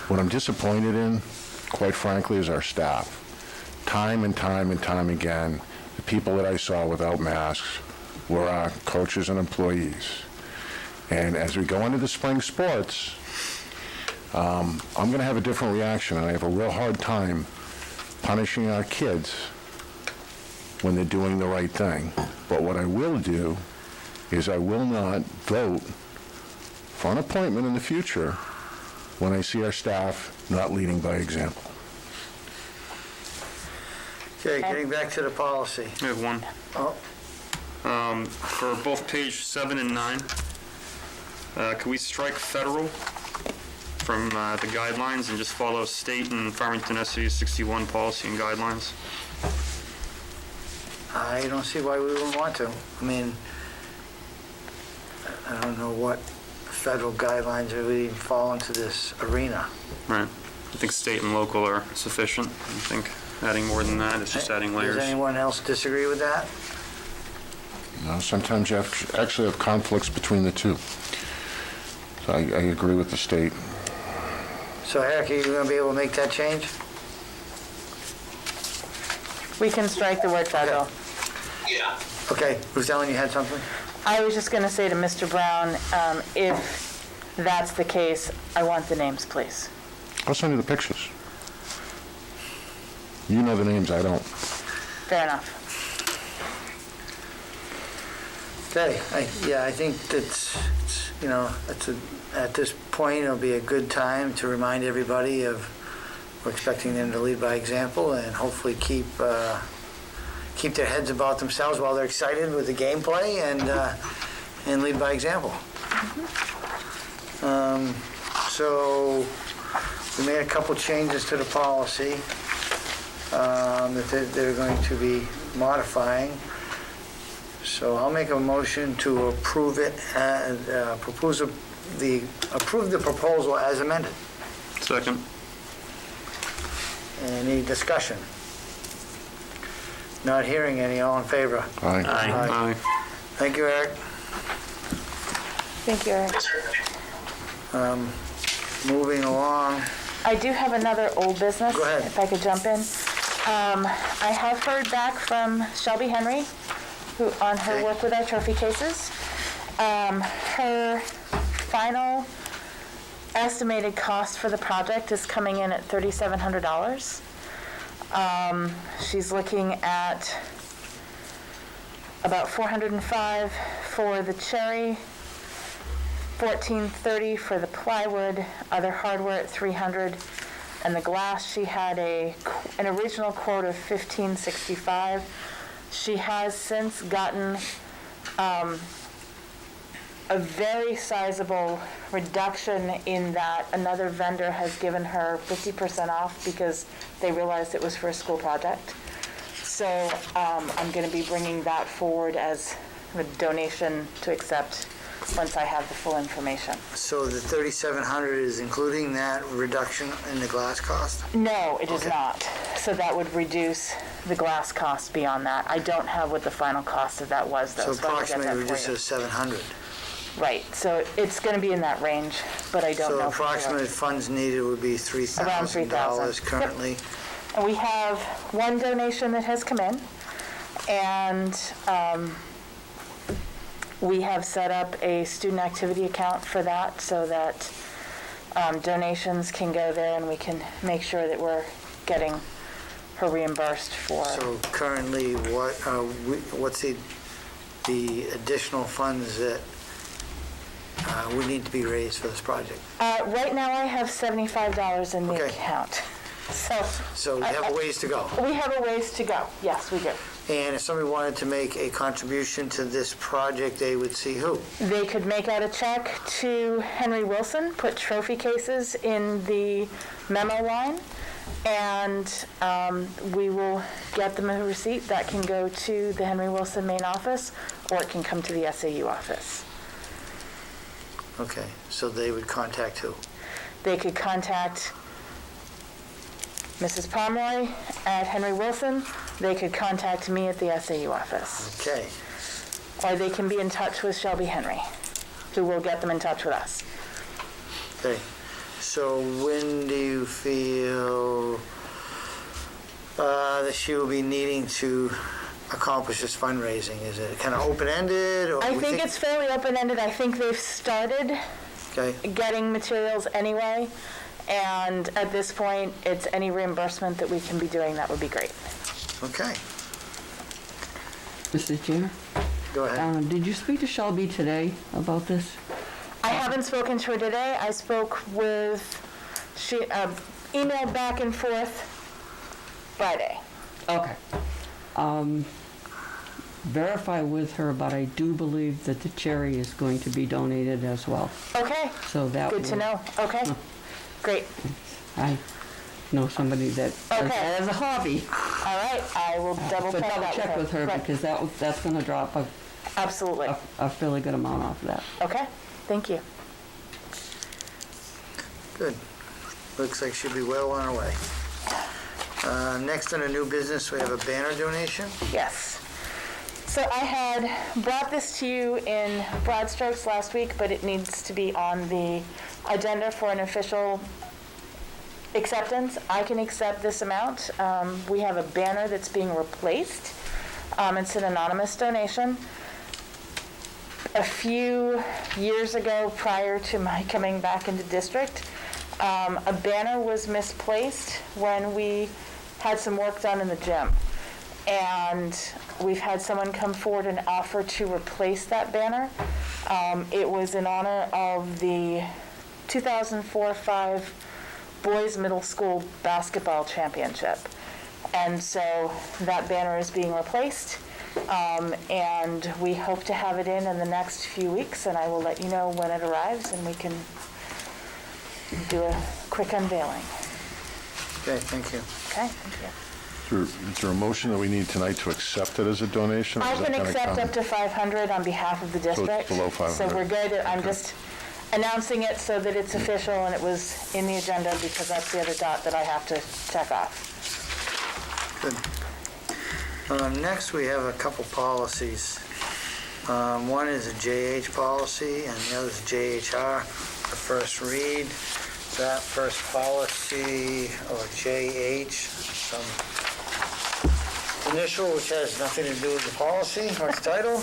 What I'm disappointed in, quite frankly, is our staff. Time and time and time again, the people that I saw without masks were our coaches and employees. And as we go into the spring sports, I'm going to have a different reaction, and I have a real hard time punishing our kids when they're doing the right thing. But what I will do is I will not vote for an appointment in the future when I see our staff not leading by example. Okay, getting back to the policy. I have one. Oh, For both page 7 and 9, can we strike federal from the guidelines and just follow state and Farmington SC 61 policy and guidelines? I don't see why we wouldn't want to. I mean, I don't know what federal guidelines would even fall into this arena. Right. I think state and local are sufficient. I think adding more than that is just adding layers. Does anyone else disagree with that? No, sometimes you actually have conflicts between the two. So I agree with the state. So Eric, are you going to be able to make that change? We can strike the word federal. Yeah. Okay, Ruth Ellen, you had something? I was just going to say to Mr. Brown, if that's the case, I want the names, please. I'll send you the pictures. You know the names, I don't. Fair enough. Okay, I think that's, at this point, it'll be a good time to remind everybody of, we're expecting them to lead by example and hopefully keep their heads about themselves while they're excited with the gameplay and lead by example. So we made a couple changes to the policy that they're going to be modifying. So I'll make a motion to approve it, approve the proposal as amended. Second. Any discussion? Not hearing any, all in favor? Aye. Aye. Thank you, Eric. Thank you, Eric. Thanks, sir. Moving along, I do have another old business. Go ahead. If I could jump in. I have heard back from Shelby Henry on her Okay. work with our trophy cases. Her final estimated cost for the project is coming in at $3,700. She's looking at about $405 for the cherry, $1,430 for the plywood, other hardware at $300, and the glass, she had an original quote of $1,565. She has since gotten a very sizable reduction in that another vendor has given her 50% off because they realized it was for a school project. So I'm going to be bringing that forward as a donation to accept once I have the full information. so the 3,700 is including that reduction in the glass cost? No, it is Okay. not. So that would reduce the glass cost beyond that. I don't have what the final cost of that was, though. So I will get approximately that for reduced you. to 700. Right, so it's going to be in that range, but I don't So know. for sure. approximate funds needed would be Around $3,000. $3,000 currently. And we have one donation that has come in, and we have set up a student activity account for that so that donations can go there and we can make sure that we're getting her reimbursed for. So currently, what's the additional funds that would need to be raised for this project? Right now, I have $75 in the Okay. account. So we have a ways to go. We have a ways to go. Yes, we do. And if somebody wanted to make a contribution to this project, they would see who? They could make out a check to Henry Wilson, put trophy cases in the memo line, and we will get them a receipt that can go to the Henry Wilson main office, or it can come to the SAU office. Okay, so they would contact who? They could contact Mrs. Pomeroy at Henry Wilson. They could contact me at the SAU office. Okay, Or they can be in touch with Shelby Henry, who will get them in touch with us. okay. So when do you feel that she will be needing to accomplish this fundraising? Is it kind of open-ended, or? I we think it's fairly open-ended. I think they've started Okay, getting materials anyway, and at this point, it's any reimbursement that we can be doing, that would be great. okay, Mr. Chair, go ahead. did you speak to Shelby today about this? I haven't spoken to her today. I spoke with, she emailed back and forth Friday. Okay. Verify with her, but I do believe that the cherry is going to be donated as well. Okay, So that good to will- know. Okay, great. I know somebody that does Okay. that as a hobby. All right, I will double But check double that check with her Right. because that's going to drop Absolutely. a fairly good amount off of that. Okay, thank you. Good. Looks like she'll be well on her way. Next on a new business, we have a banner donation. Yes. So I had brought this to you in broad strokes last week, but it needs to be on the agenda for an official acceptance. I can accept this amount. We have a banner that's being replaced. It's an anonymous donation. A few years ago, prior to my coming back into district, a banner was misplaced when we had some work done in the gym. And we've had someone come forward and offer to replace that banner. It was in honor of the 2004-05 Boys Middle School Basketball Championship. And so that banner is being replaced. And we hope to have it in the next few weeks, and I will let you know when it arrives, and we can do a quick unveiling. Okay, thank you. Okay, thank you. Is there a motion that we need tonight to accept it as a donation? or I is that can gonna accept come- up to 500 on behalf of the it's district. below 500. So we're good. I'm Okay. just announcing it so that it's official and it was in the agenda, because that's the other dot that I have to check off. Good. Next, we have a couple policies. One is a JH policy, and the other is JHR. The first read, that first policy, or JH, some initial which has nothing to do with the policy or its title.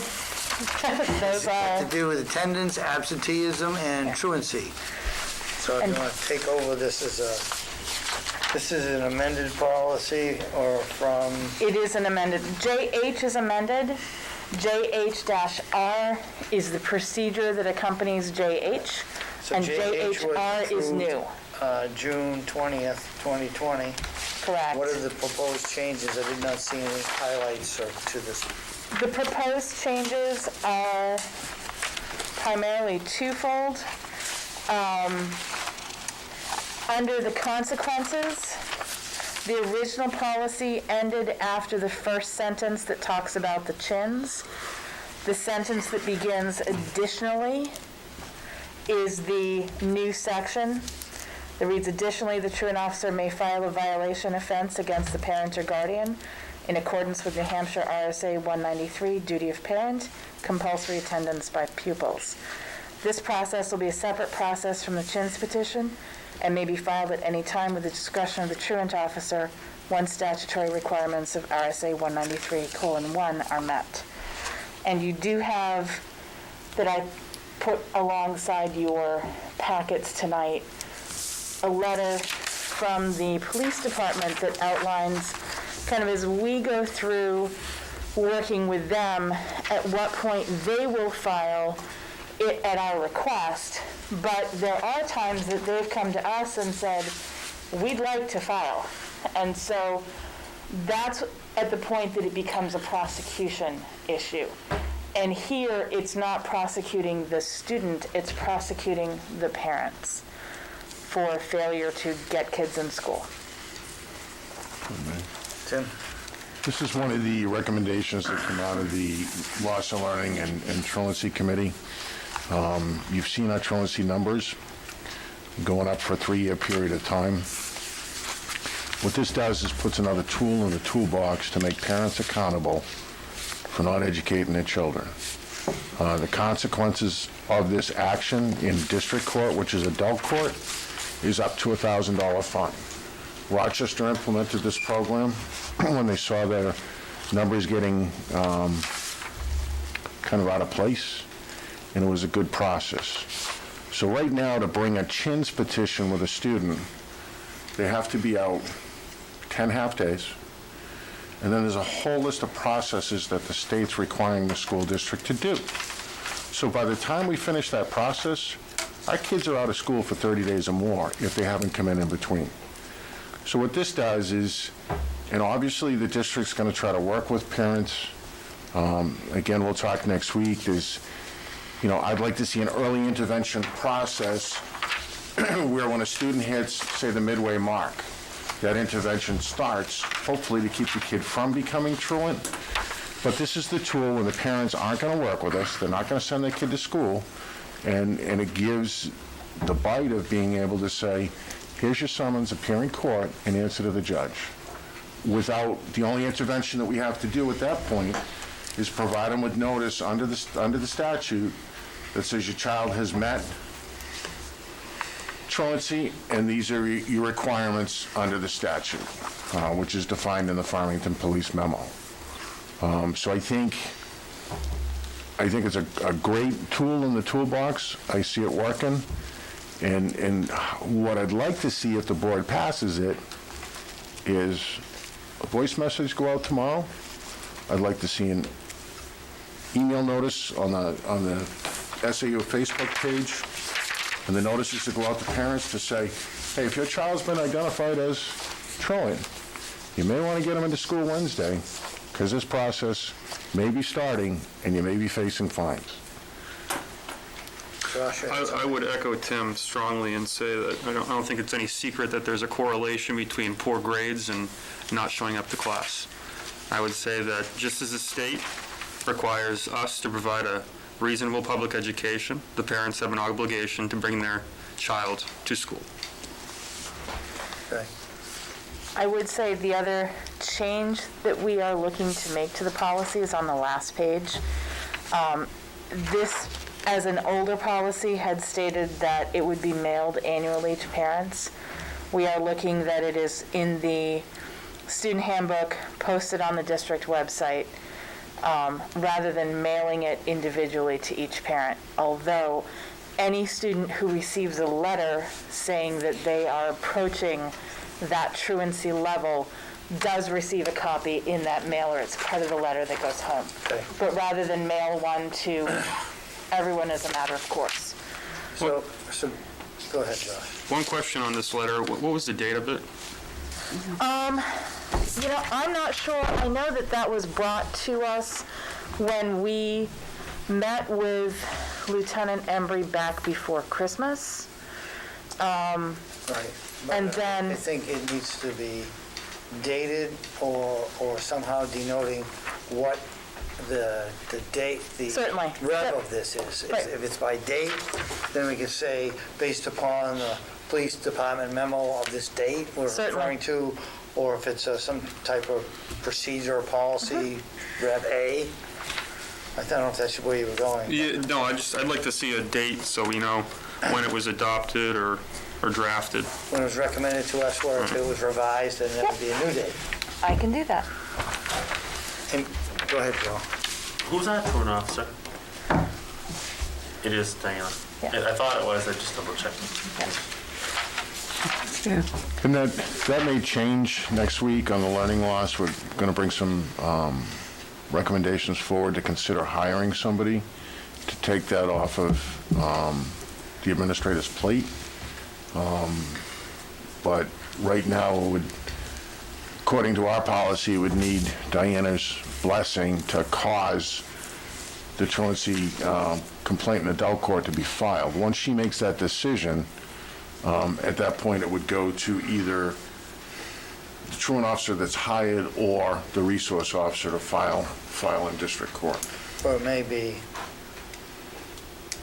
Those are, To do with attendance, absenteeism, and truancy. So if you want to take over, this is an amended policy, or from, it is an amended, JH is amended. JH-R is the procedure that accompanies JH, so and JH was JHR is approved, new. June 20th, 2020. Correct. What are the proposed changes? I did not see any highlights to this. The proposed changes are primarily twofold. Under the consequences, the original policy ended after the first sentence that talks about the chins. The sentence that begins additionally is the new section that reads, additionally, the truant officer may file a violation offense against the parent or guardian in accordance with New Hampshire RSA 193, duty of parent, compulsory attendance by pupils. This process will be a separate process from the chins petition and may be filed at any time with the discretion of the truant officer once statutory requirements of RSA 193:1 are met. And you do have, that I put alongside your packets tonight, a letter from the police department that outlines, kind of as we go through working with them, at what point they will file it at our request. But there are times that they've come to us and said, we'd like to file. And so that's at the point that it becomes a prosecution issue. And here, it's not prosecuting the student, it's prosecuting the parents for failure to get kids in school. Tim? This is one of the recommendations that come out of the Loss and Learning and Truancy Committee. You've seen our truancy numbers going up for a 3-year period of time. What this does is puts another tool in the toolbox to make parents accountable for not educating their children. The consequences of this action in district court, which is adult court, is up to a $1,000 fine. Rochester implemented this program when they saw their numbers getting kind of out of place, and it was a good process. So right now, to bring a chins petition with a student, they have to be out 10 half days, and then there's a whole list of processes that the state's requiring the school district to do. So by the time we finish that process, our kids are out of school for 30 days or more if they haven't come in between. So what this does is, and obviously the district's going to try to work with parents. Again, we'll talk next week. There's, I'd like to see an early intervention process where when a student hits, say, the midway mark, that intervention starts, hopefully to keep the kid from becoming truant. But this is the tool when the parents aren't going to work with us, they're not going to send their kid to school, and it gives the bite of being able to say, here's your summons, appear in court, and answer to the judge. Without, the only intervention that we have to do at that point is provide them with notice under the statute that says your child has met truancy, and these are your requirements under the statute, which is defined in the Farmington Police Memo. So I think it's a great tool in the toolbox. I see it working. And what I'd like to see if the board passes it is a voice message go out tomorrow. I'd like to see an email notice on the SAU Facebook page, and the notices to go out to parents to say, hey, if your child's been identified as truant, you may want to get them into school Wednesday, because this process may be starting and you may be facing fines. Josh? I would echo Tim strongly and say that I don't think it's any secret that there's a correlation between poor grades and not showing up to class. I would say that just as the state requires us to provide a reasonable public education, the parents have an obligation to bring their child to school. Okay. I would say the other change that we are looking to make to the policy is on the last page. This, as an older policy, had stated that it would be mailed annually to parents. We are looking that it is in the student handbook posted on the district website, rather than mailing it individually to each parent. Although any student who receives a letter saying that they are approaching that truancy level does receive a copy in that mailer. It's part of the letter that goes home. Okay. But rather than mail one to everyone as a matter of course. So go ahead, Josh. One question on this letter, what was the date of it? I'm not sure. I know that was brought to us when we met with Lieutenant Embry back before Christmas. Right. But And then- I think it needs to be dated or somehow denoting what the date, the Certainly. rev Yep. of this is. Right. If it's by date, then we can say, based upon the police department memo of this date we're Certainly. referring to, or if it's some type of procedure or policy, Mm-hmm. Rev A. I don't know if that's where you were going. Yeah, no, I'd like to see a date so we know when it was adopted or drafted. When it was recommended to us, or if it was revised, and it would be a new date. I can do that. And, go ahead, Joe. Who's our truant officer? It is Diana. Yeah. I thought it was, I just double checked. And that may change next week on the learning loss. We're going to bring some recommendations forward to consider hiring somebody to take that off of the administrator's plate. But right now, it would, according to our policy, it would need Diana's blessing to cause the truancy complaint in adult court to be filed. Once she makes that decision, at that point, it would go to either the truant officer that's hired or the resource officer to file in district court. Or it may be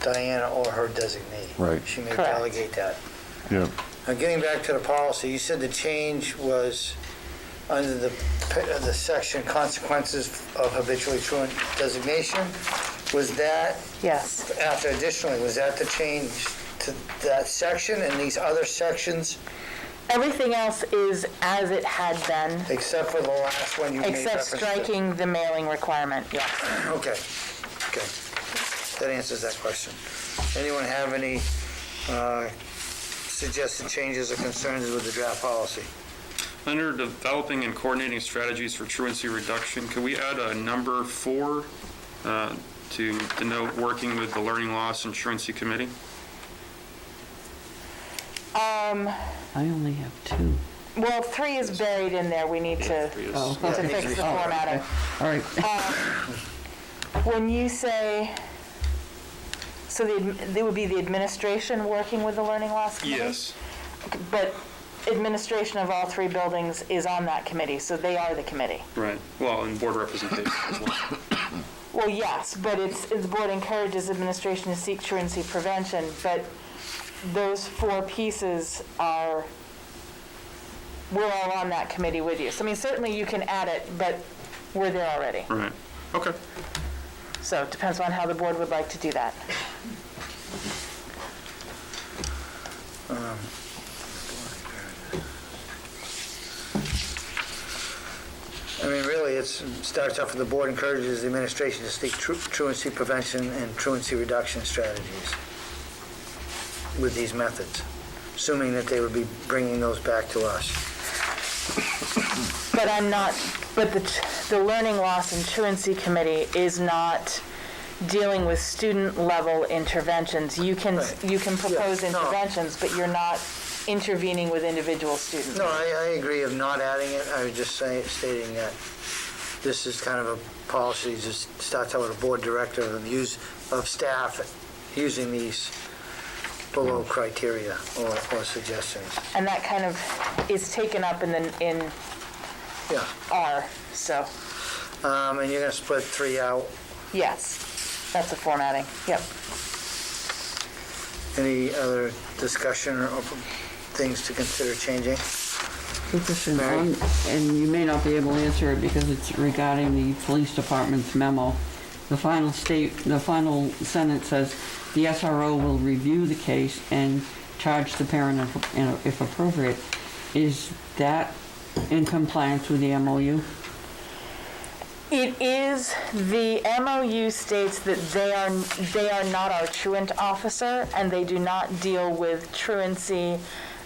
Diana or her designee. Right. She may Correct. delegate that. Yeah. Now, getting back to the policy, you said the change was under the section consequences of habitually truant designation. Was that, Yes. after additionally, was that the change to that section and these other sections, Everything else is as it had been, except for the last one you made except reference to? striking the mailing requirement, yes. Okay. That answers that question. Anyone have any suggested changes or concerns with the draft policy? Under developing and coordinating strategies for truancy reduction, could we add a number 4 to denote working with the Learning Loss and Truancy Committee? I only have 2. Well, 3 is buried in there, we need to Three is- Oh, to okay. fix the Oh, okay. formatting. All right. When you say, so there would be the administration working with the Learning Loss Committee? Yes. But administration of all 3 buildings is on that committee, so they are the committee. Right. Well, and board representation as well. Well, yes, but it's the board encourages administration to seek truancy prevention, but those 4 pieces are, we're all on that committee with you. So, I mean, certainly you can add it, but we're there already. Right. Okay. So it depends on how the board would like to do that. I mean, really, it starts off with the board encourages the administration to seek truancy prevention and truancy reduction strategies with these methods, assuming that they would be bringing those back to us. But the Learning Loss and Truancy Committee is not dealing with student-level interventions. You can propose Yeah, no. interventions, but you're not intervening with individual students. No, I agree of not adding it. I was just stating that this is kind of a policy, just starts out with a board director of staff using these below criteria or suggestions. And that kind of is taken up in Yeah. R, so, And you're going to split 3 out. yes, that's the formatting, yep. Any other discussion or things to consider changing? Good question. Mary? And you may not be able to answer it because it's regarding the police department's memo. The final sentence says, the SRO will review the case and charge the parent if appropriate. Is that in compliance with the MOU? It is, the MOU states that they are not our truant officer, and they do not deal with truancy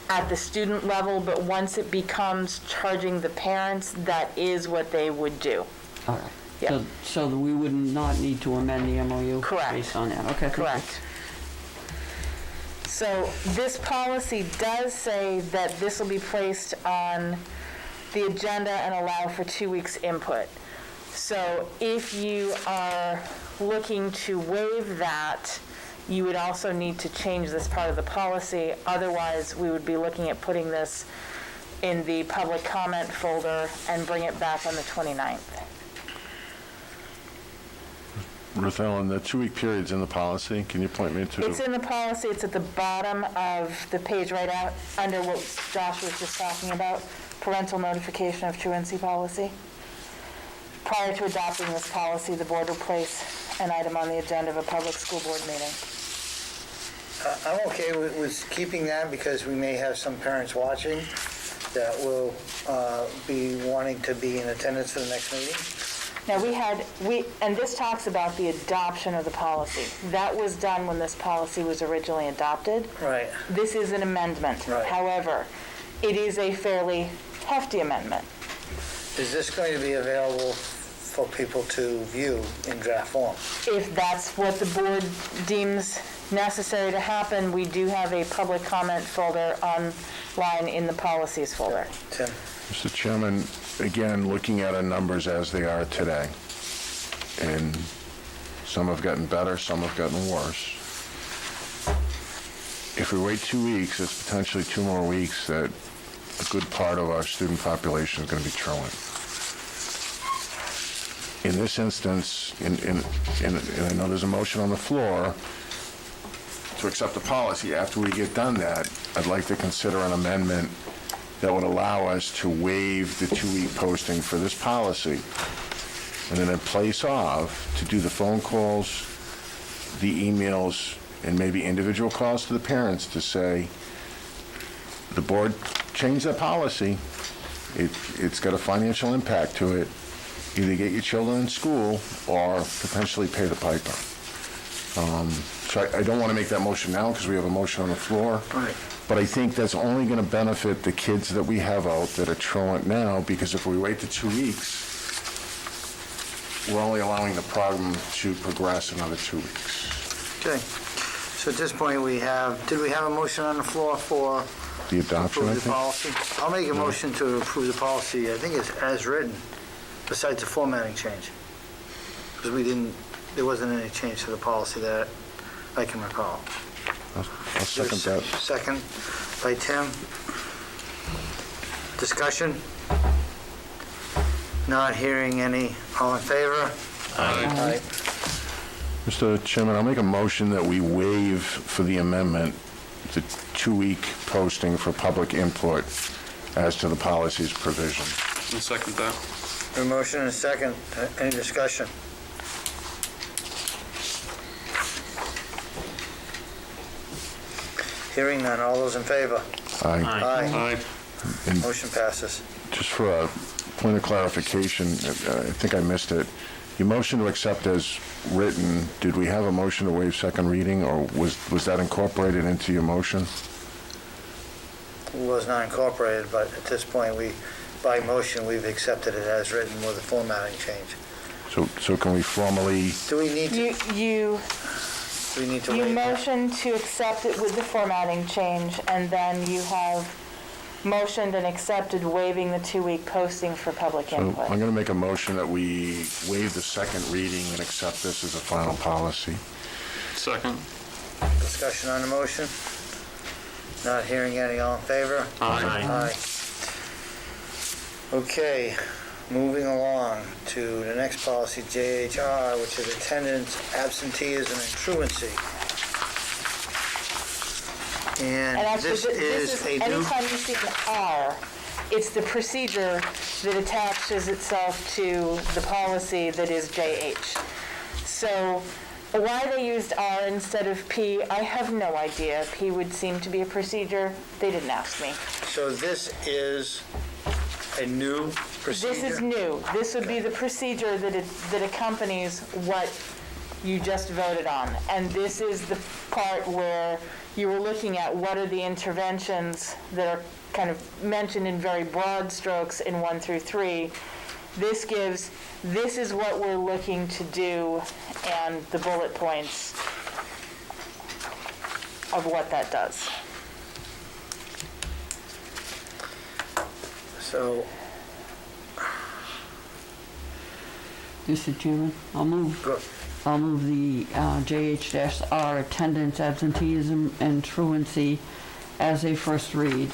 at the student level, but once it becomes charging the parents, that is what they would do. All right. Yeah. So we would not need to amend the MOU? Correct. Based on that, okay. thank you. Correct. So this policy does say that this will be placed on the agenda and allow for 2 weeks input. So if you are looking to waive that, you would also need to change this part of the policy. Otherwise, we would be looking at putting this in the public comment folder and bring it back on the 29th. Ruth Ellen, the 2-week period's in the policy. Can you point me to? It's in the policy, it's at the bottom of the page right out under what Josh was just talking about, parental notification of truancy policy. Prior to adopting this policy, the board will place an item on the agenda of a public school board meeting. I'm okay with keeping that because we may have some parents watching that will be wanting to be in attendance for the next meeting. Now, and this talks about the adoption of the policy. That was done when this policy was originally adopted. Right. This is an amendment. Right. However, it is a fairly hefty amendment. Is this going to be available for people to view in draft form? If that's what the board deems necessary to happen, we do have a public comment folder online in the policies folder. Tim? Mr. Chairman, again, looking at our numbers as they are today, and some have gotten better, some have gotten worse. If we wait 2 weeks, it's potentially 2 more weeks that a good part of our student population is going to be truant. In this instance, and I know there's a motion on the floor to accept the policy. After we get done that, I'd like to consider an amendment that would allow us to waive the 2-week posting for this policy, and then in place of, to do the phone calls, the emails, and maybe individual calls to the parents to say, the board changed their policy, it's got a financial impact to it, either get your children in school or potentially pay the piper. So I don't want to make that motion now because we have a motion on the floor. Right. But I think that's only going to benefit the kids that we have out that are truant now, because if we wait the 2 weeks, we're only allowing the problem to progress another 2 weeks. Okay. So at this point, did we have a motion on the floor for The adoption, I approve the think? policy? I'll make a motion to approve the policy, I think it's as written, besides the formatting change. Because there wasn't any change to the policy that I can recall. I'll second that. Second by Tim. Discussion? Not hearing any. All in favor? Aye. Mr. Chairman, I'll make a motion that we waive for the amendment the 2-week posting for public input as to the policy's provision. I'll second that. A motion and a second. Any discussion? Hearing none. All those in favor? Aye. Aye. And Motion passes. just for a point of clarification, I think I missed it. Your motion to accept as written, did we have a motion to waive second reading, or was that incorporated into your motion? Was not incorporated, but at this point, by motion, we've accepted it as written with a formatting change. So can we formally, Do we need to, You waive that? motion to accept it with the formatting change, and then you have motioned and accepted waiving the 2-week posting for public so input. I'm going to make a motion that we waive the second reading and accept this as a final policy. Second. Discussion on the motion? Not hearing any. All in favor? Aye. Okay, moving along to the next policy, JHR, which is attendance, absenteeism, and truancy. And And actually, this is a new, anytime you see an R, it's the procedure that attaches itself to the policy that is JH. So why they used R instead of P, I have no idea. P would seem to be a procedure. They didn't ask me. so this is a new procedure? This is new. This would be the procedure that accompanies what you just voted on. And this is the part where you were looking at what are the interventions that are kind of mentioned in very broad strokes in 1 through 3. This is what we're looking to do and the bullet points of what that does. So, Mr. Chairman, I'll move the JH-R attendance, absenteeism, and truancy as a first read,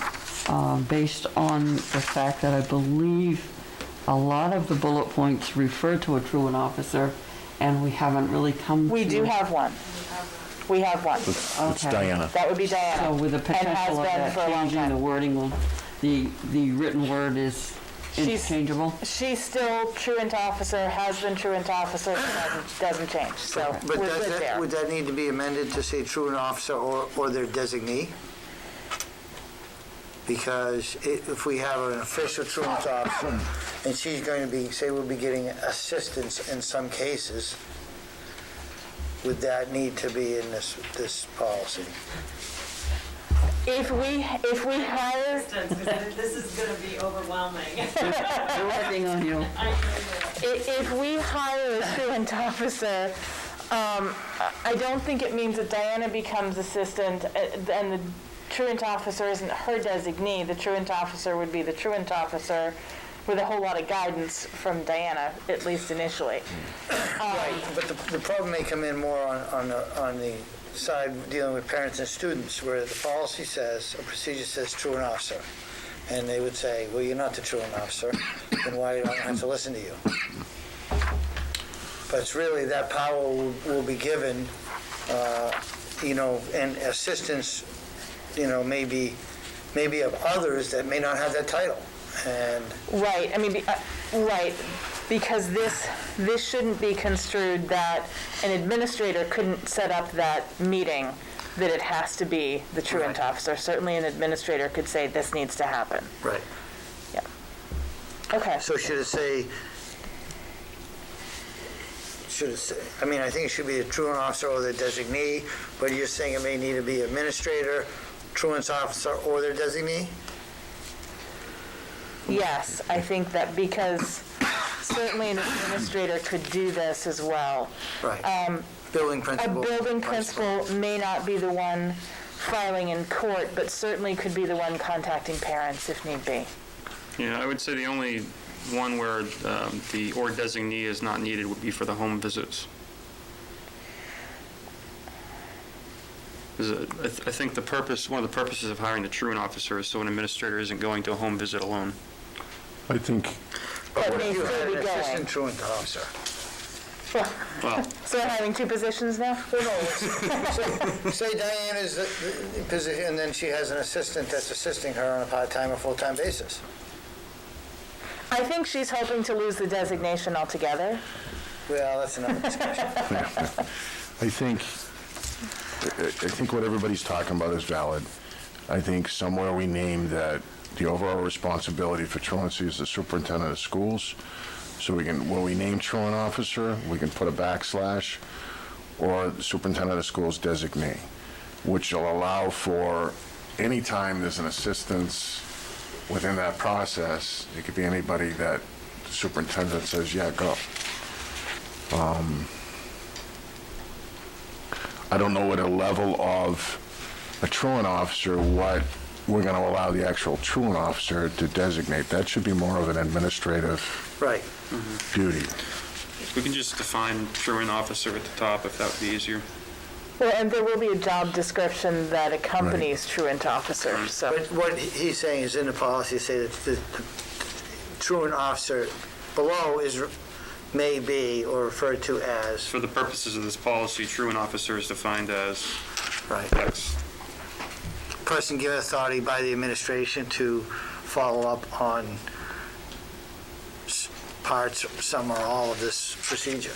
based on the fact that I believe a lot of the bullet points refer to a truant officer, and we haven't really come to... We do have one. We have one. It's Okay. Diana. That would be Diana. So with the And has potential of been that for a long changing the time. wording, the written word is She's- interchangeable? She's still truant officer, has been truant officer, doesn't change, so but we're good there. would that need to be amended to say truant officer or their designee? Because if we have an official truant officer, and she's going to be, say we'll be getting assistance in some cases, would that need to be in this policy? If we hire, This is going to be overwhelming. We're working on you. if we hire a truant officer, I don't think it means that Diana becomes assistant and the truant officer isn't her designee. The truant officer would be the truant officer with a whole lot of guidance from Diana, at least initially. Right, but the problem may come in more on the side dealing with parents and students, where the policy says, a procedure says truant officer. And they would say, well, you're not the truant officer, then why do I have to listen to you? But it's really that power will be given, and assistance, maybe of others that may not have that title. And Right, right, because this shouldn't be construed that an administrator couldn't set up that meeting, that it has to be the truant officer. Certainly an administrator could say this needs to happen. right. Yeah. Okay. So should it say? I think it should be a truant officer or their designee, but you're saying it may need to be administrator, truant officer, or their designee? Yes, I think that because certainly an administrator could do this as well. Right. Building A principal. building principal may not be the one filing in court, but certainly could be the one contacting parents if need be. Yeah, I would say the only one where the or designee is not needed would be for the home visits. I think one of the purposes of hiring the truant officer is so an administrator isn't going to a home visit alone. I think, But What may if you still had be an going. assistant truant officer? Well, So we're having two positions now? Say Diane is the position, and then she has an assistant that's assisting her on a part-time or full-time basis. I think she's hoping to lose the designation altogether. Well, that's another discussion. I think what everybody's talking about is valid. I think somewhere we name that the overall responsibility for truancy is the superintendent of schools. So when we name truant officer, we can put a backslash, or superintendent of schools designee, which will allow for any time there's an assistance within that process, it could be anybody that the superintendent says, yeah, go. I don't know what a level of a truant officer, what we're going to allow the actual truant officer to designate. That should be more of an administrative Right. duty. we can just define truant officer at the top if that would be easier. Well, and there will be a job description that accompanies truant officer, so. But what he's saying is in the policy, say that the truant officer below may be or referred to as. For the purposes of this policy, truant officer is defined as Right. X. Person given authority by the administration to follow up on parts, some or all of this procedure.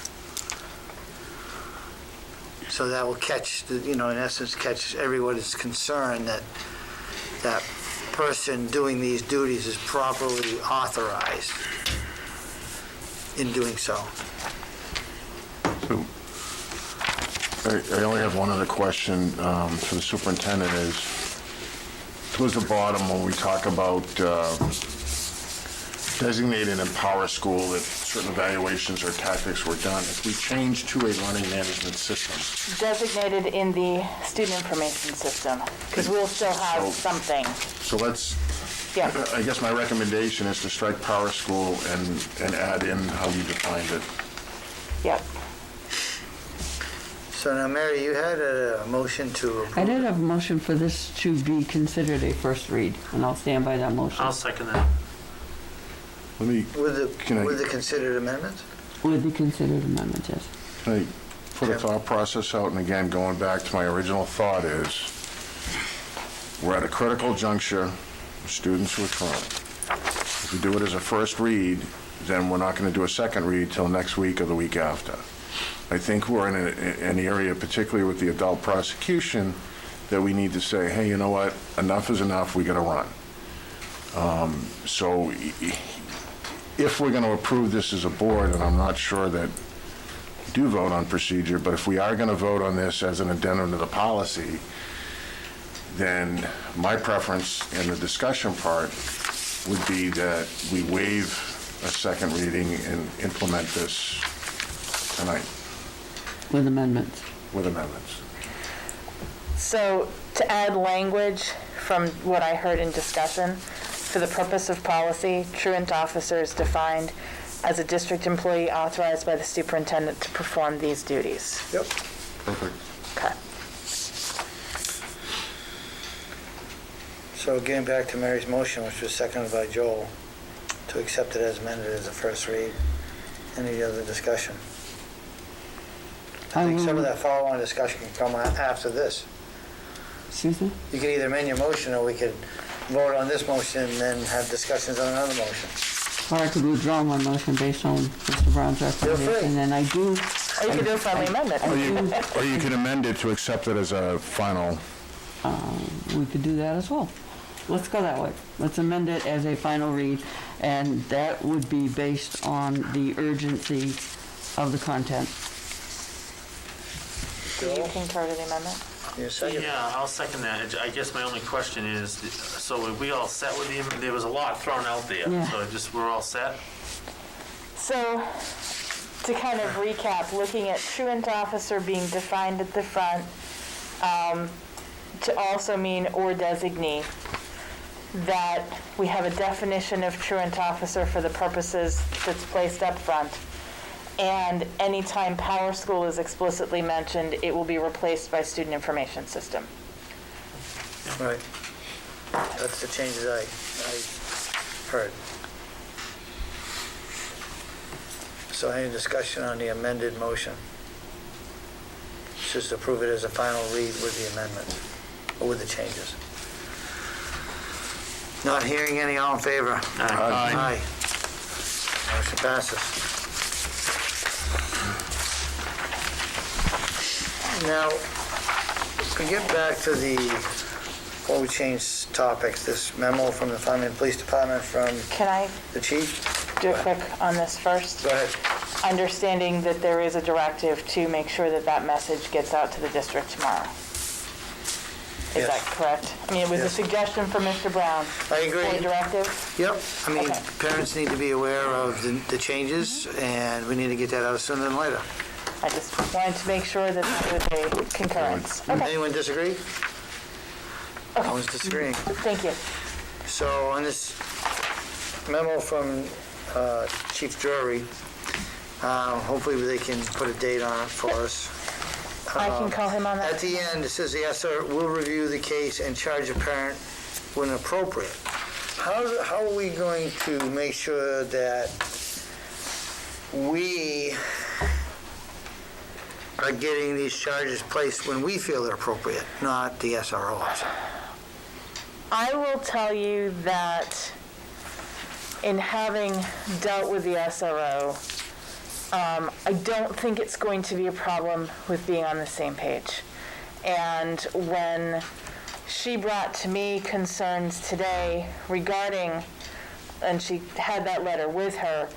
So that will catch, in essence, catch everyone's concern that that person doing these duties is properly authorized in doing so. So, I only have one other question for the superintendent is, towards the bottom, when we talk about designated and power school, that certain evaluations or tactics were done, if we change to a learning management system, Designated in the student information system, because we'll still have something. so let's, Yeah. I guess my recommendation is to strike power school and add in how you defined it. Yep. So now, Mary, you had a motion to I did have a motion for this to be considered a first read, and I'll stand by that motion I'll second that. Let me, with the considered amendments? with the considered amendment, yes. can I put a thought process out? And again, going back to my original thought is, we're at a critical juncture, students who are trying. If we do it as a first read, then we're not going to do a second read till next week or the week after. I think we're in an area, particularly with the adult prosecution, that we need to say, hey, you know what, enough is enough, we got to run. So if we're going to approve this as a board, and I'm not sure that we do vote on procedure, but if we are going to vote on this as an addendum to the policy, then my preference in the discussion part would be that we waive a second reading and implement this tonight. With amendments. with amendments. So to add language from what I heard in discussion, for the purpose of policy, truant officer is defined as a district employee authorized by the superintendent to perform these duties. Yep. Perfect. Okay. So getting back to Mary's motion, which was seconded by Joel, to accept it as amended as a first read. Any other discussion? I think some of that follow-on discussion can come after this. Excuse me? You can either amend your motion, or we could vote on this motion and then have discussions on another motion. Or I could withdraw my motion based on Mr. Brown's recommendation, and I do... Or you could do a friendly amendment. Or you can amend it to accept it as a final. We could do that as well. Let's go that way. Let's amend it as a final read, and that would be based on the urgency of the content. Do you concur to the amendment? You second? Yeah, I'll second that. I guess my only question is, so are we all set with the, there was a lot thrown out there, Yeah. so just, we're all set? So, to kind of recap, looking at truant officer being defined at the front, to also mean or designee, that we have a definition of truant officer for the purposes that's placed up front. And anytime Power School is explicitly mentioned, it will be replaced by student information system. Right. That's the changes I heard. So any discussion on the amended motion? Just approve it as a final read with the amendments, or with the changes. Not hearing any, all in favor? Aye. Motion passes. Now, we get back to before we change topics, this memo from the Farmington Police Department from Can I the chief. do a quick on this first? Go ahead. Understanding that there is a directive to make sure that that message gets out to the district tomorrow. Is Yes. that correct? I mean, it was a Yes. suggestion from Mr. Brown. I agree. For a directive? Yep, I mean, Okay. parents need to be aware of the changes, and we need to get that out sooner than later. I just wanted to make sure that there was a concurrence. Okay, Anyone disagree? No one's disagreeing. thank you. So on this memo from Chief Drury, hopefully they can put a date on it for us. I can call him on At that. the end, it says the SR will review the case and charge a parent when appropriate. How are we going to make sure that we are getting these charges placed when we feel they're appropriate, not the SRO officer? I will tell you that in having dealt with the SRO, I don't think it's going to be a problem with being on the same page. And when she brought to me concerns today regarding, and she had that letter with her,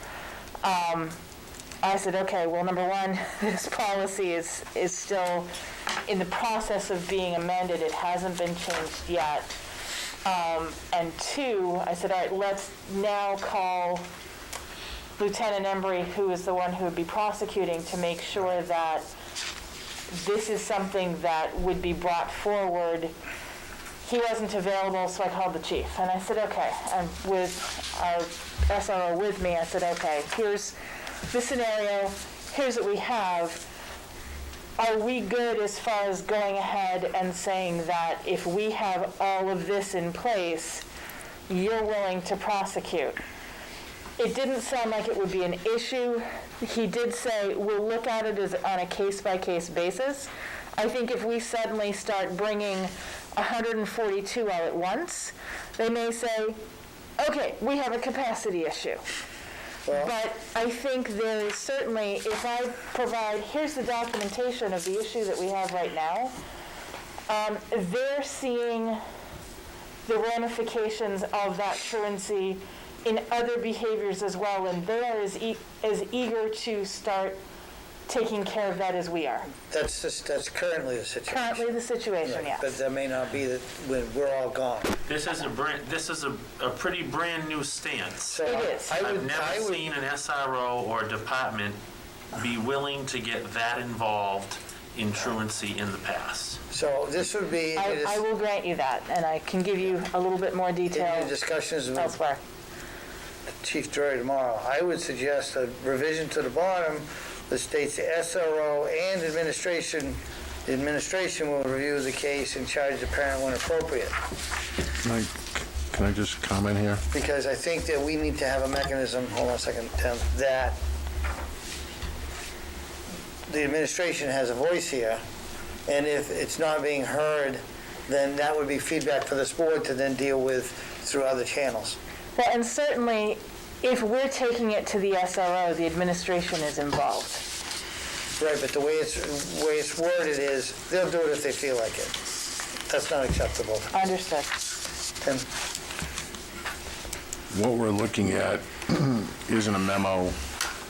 I said, okay, well, number one, this policy is still in the process of being amended. It hasn't been changed yet. And two, I said, all right, let's now call Lieutenant Embry, who is the one who would be prosecuting, to make sure that this is something that would be brought forward. He wasn't available, so I called the chief. And I said, okay, and with our SRO with me, I said, okay, here's the scenario, here's what we have. Are we good as far as going ahead and saying that if we have all of this in place, you're willing to prosecute? It didn't sound like it would be an issue. He did say, we'll look at it as on a case-by-case basis. I think if we suddenly start bringing 142 all at once, they may say, okay, we have a capacity issue. But I think there is certainly, if I provide, here's the documentation of the issue that we have right now, they're seeing the ramifications of that truancy in other behaviors as well, and they are as eager to start taking care of that as we are. That's currently the situation. Currently the situation, Right, yes. but that may not be that when we're all gone. This is a pretty brand new stance. So It is. I I've would- never I would- seen an SRO or department be willing to get that involved in truancy in the past. So this would be I will grant you that, and I can give you a little bit more in detail your discussions with elsewhere. Chief Drury tomorrow. I would suggest a revision to the bottom that states the SRO and administration, the administration will review the case and charge the parent when appropriate. Can I just comment here? Because I think that we need to have a mechanism, hold on a second, Tim, that the administration has a voice here, and if it's not being heard, then that would be feedback for this board to then deal with through other channels. Well, and certainly, if we're taking it to the SRO, the administration is involved. Right, but the way it's worded is, they'll do it if they feel like it. That's not acceptable. Understood. Tim? What we're looking at isn't a memo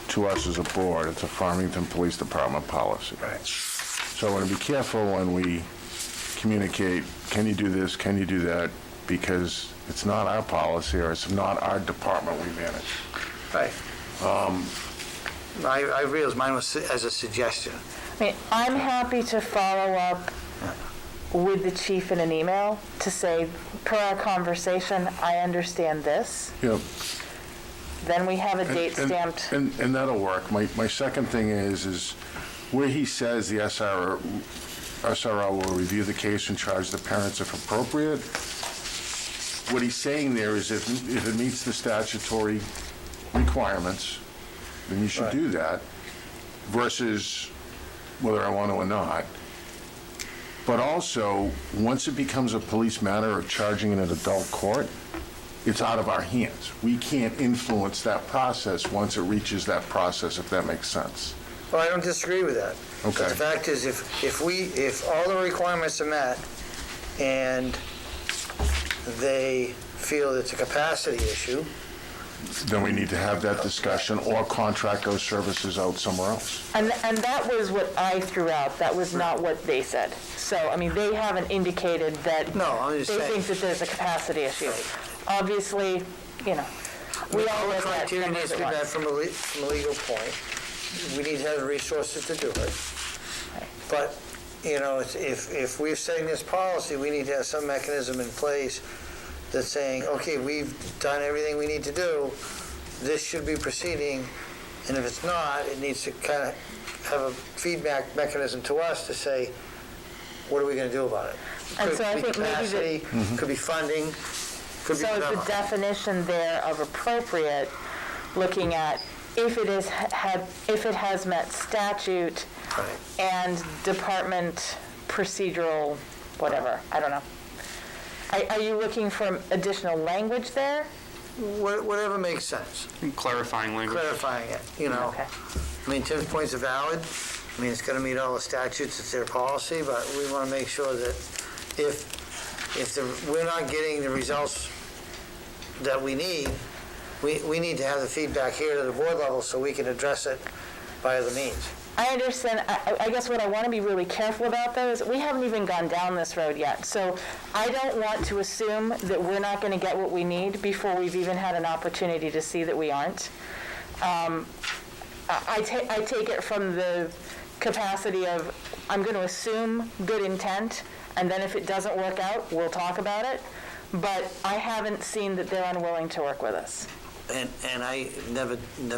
to us as a board, it's a Farmington Police Department policy. Right. So I want to be careful when we communicate, can you do this, can you do that, because it's not our policy or it's not our department we manage. Right. I realized mine was as a suggestion. I mean, I'm happy to follow up with the chief in an email to say, per our conversation, I understand this. Yep. Then we have a date stamped. And that'll work. My second thing is where he says the SRO will review the case and charge the parents if appropriate. What he's saying there is if it meets the statutory requirements, then you should do that, versus whether I want to or not. But also, once it becomes a police matter of charging in an adult court, it's out of our hands. We can't influence that process once it reaches that process, if that makes sense. Well, I don't disagree with that. Okay. But the fact is, if all the requirements are met and they feel it's a capacity issue, Then we need to have that discussion or contract those services out somewhere else. And that was what I threw out. That was not what they said. So, I mean, they haven't indicated that No, I'm just they saying. think that there's a capacity issue. Obviously, you know, we all the look at criteria needs numbers to at be met once. from a legal point. We need to have the resources to do it. But, you know, if we're setting this policy, we need to have some mechanism in place that's saying, okay, we've done everything we need to do, this should be proceeding, and if it's not, it needs to kind of have a feedback mechanism to us to say, what are we going to do about it? And Could so I be think maybe capacity, could be funding, could be So whatever. the definition there of appropriate, looking at if it has met statute Right. and department procedural, whatever, I don't know. Are you looking for additional language there? Whatever makes sense, Clarifying language. clarifying it, you know. Okay. I mean, Tim's points are valid. I mean, it's going to meet all the statutes, it's their policy, but we want to make sure that if we're not getting the results that we need, we need to have the feedback here to the board level so we can address it by other means. I understand. I guess what I want to be really careful about, though, is we haven't even gone down this road yet. So I don't want to assume that we're not going to get what we need before we've even had an opportunity to see that we aren't. I take it from the capacity of, I'm going to assume good intent, and then if it doesn't work out, we'll talk about it. But I haven't seen that they're unwilling to work with us. And I never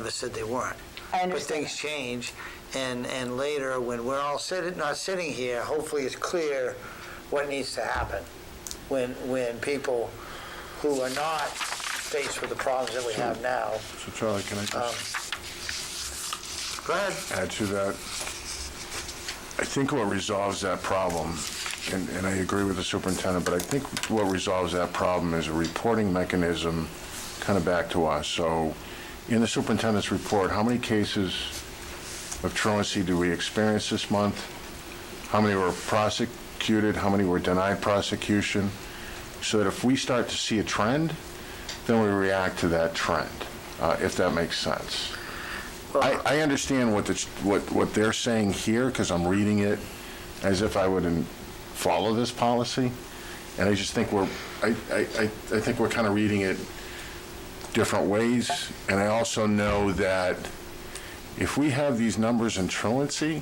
said they weren't. I But understand. things change, and later, when we're all not sitting here, hopefully it's clear what needs to happen when people who are not faced with the problems that we have now. So Charlie, can I just Go ahead. add to that? I think what resolves that problem, and I agree with the superintendent, but I think what resolves that problem is a reporting mechanism kind of back to us. So in the superintendent's report, how many cases of truancy do we experience this month? How many were prosecuted? How many were denied prosecution? So that if we start to see a trend, then we react to that trend, if that makes sense. I understand what they're saying here, because I'm reading it as if I would follow this policy, and I just think I think we're kind of reading it different ways, and I also know that if we have these numbers in truancy,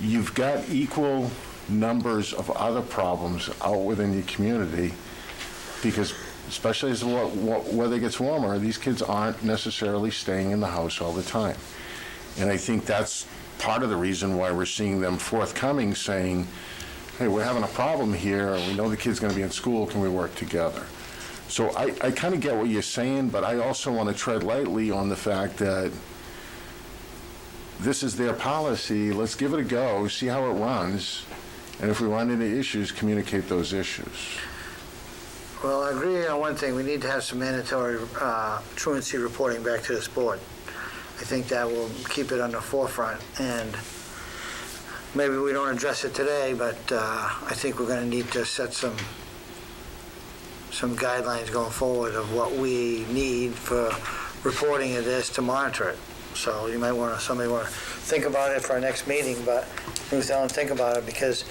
you've got equal numbers of other problems out within your community, because especially as the weather gets warmer, these kids aren't necessarily staying in the house all the time. And I think that's part of the reason why we're seeing them forthcoming saying, hey, we're having a problem here, we know the kid's going to be in school, can we work together? So I kind of get what you're saying, but I also want to tread lightly on the fact that this is their policy, let's give it a go, see how it runs, and if we run into issues, communicate those issues. Well, I agree on one thing, we need to have some mandatory truancy reporting back to this board. I think that will keep it on the forefront, and maybe we don't address it today, but I think we're going to need to set some guidelines going forward of what we need for reporting of this to monitor it. So you might want to, somebody want to think about it for our next meeting, but Ruth Ellen, think about it, because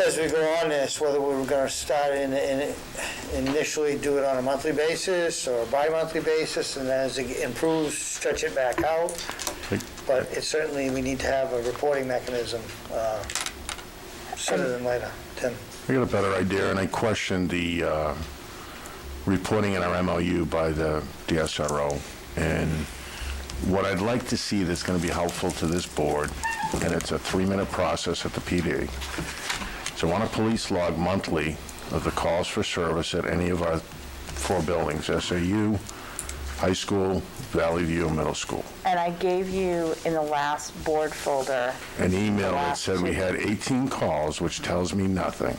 as we go on this, whether we were going to start initially do it on a monthly basis or a bi-monthly basis, and as it improves, stretch it back out. But it certainly, we need to have a reporting mechanism sooner than later. Tim? I got a better idea, and I questioned the reporting in our MOU by the DSRO, and what I'd like to see that's going to be helpful to this board, and it's a 3-minute process at the PD. So I want a police log monthly of the calls for service at any of our 4 buildings, SAU, high school, Valley View, middle school. And I gave you in the last board folder An email that said we had 18 calls, which tells me nothing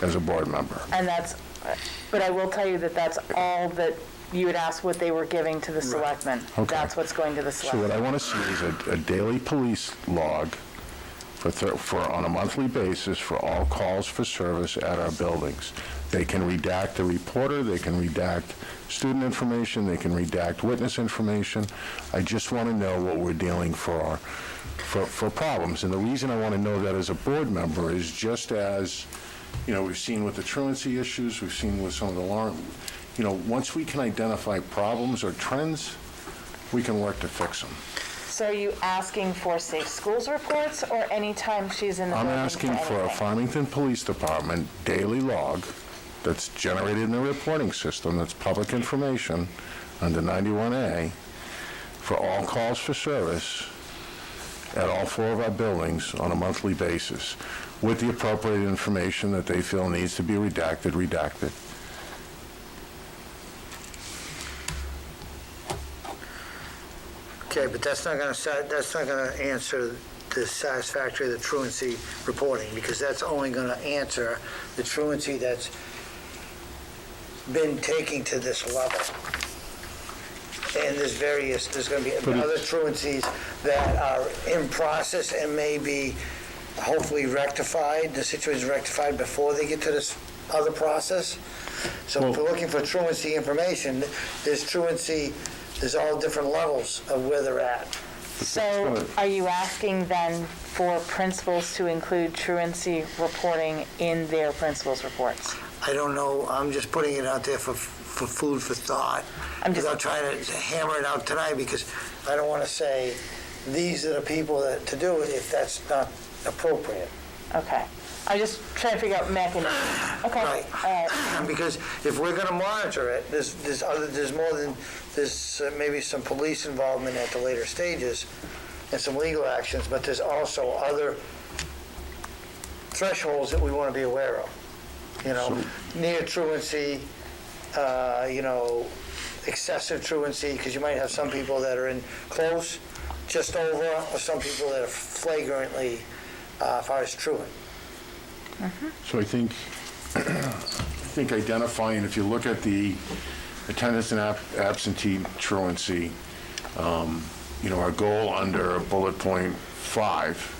as a board member. And that's, but I will tell you that that's all that you had asked what they were giving to the selectmen. Okay. That's what's going to the So selectmen. what I want to see is a daily police log for on a monthly basis for all calls for service at our buildings. They can redact the reporter, they can redact student information, they can redact witness information. I just want to know what we're dealing for problems. And the reason I want to know that as a board member is just as, we've seen with the truancy issues, we've seen with some of the once we can identify problems or trends, we can work to fix them. So are you asking for safe schools reports or anytime she's in the I'm building asking for a anything? Farmington Police Department daily log that's generated in the reporting system, that's public information under 91A, for all calls for service at all 4 of our buildings on a monthly basis, with the appropriate information that they feel needs to be redacted. Okay, but that's not going to answer the satisfactory of the truancy reporting, because that's only going to answer the truancy that's been taking to this level. And there's going to be other truancies that are in process and may be hopefully rectified, the situation is rectified before they get to this other process. So if we're looking for truancy information, there's all different levels of where they're at. So are you asking then for principals to include truancy reporting in their principals' reports? I don't know, I'm just putting it out there for food for thought. Without trying to hammer it out tonight, because I don't want to say, these are the people to do it if that's not appropriate. Okay. I'm just trying to figure out mechanisms. Okay. Right. All right. Because if we're going to monitor it, there's more than, there's maybe some police involvement at the later stages and some legal actions, but there's also other thresholds that we want to be aware of. Near truancy, excessive truancy, because you might have some people that are in close, just over, or some people that are flagrantly, as far as truant. So I think identifying, if you look at the attendance and absentee truancy, our goal under bullet point 5,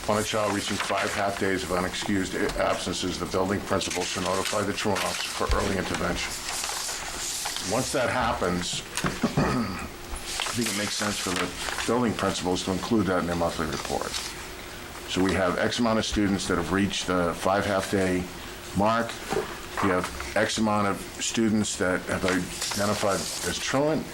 upon a child reaching 5 half-days of unexcused absences, the building principal should notify the truant officer for early intervention. Once that happens, I think it makes sense for the building principals to include that in their monthly report. So we have X amount of students that have reached the 5 half-day mark. We have X amount of students that have identified as truant,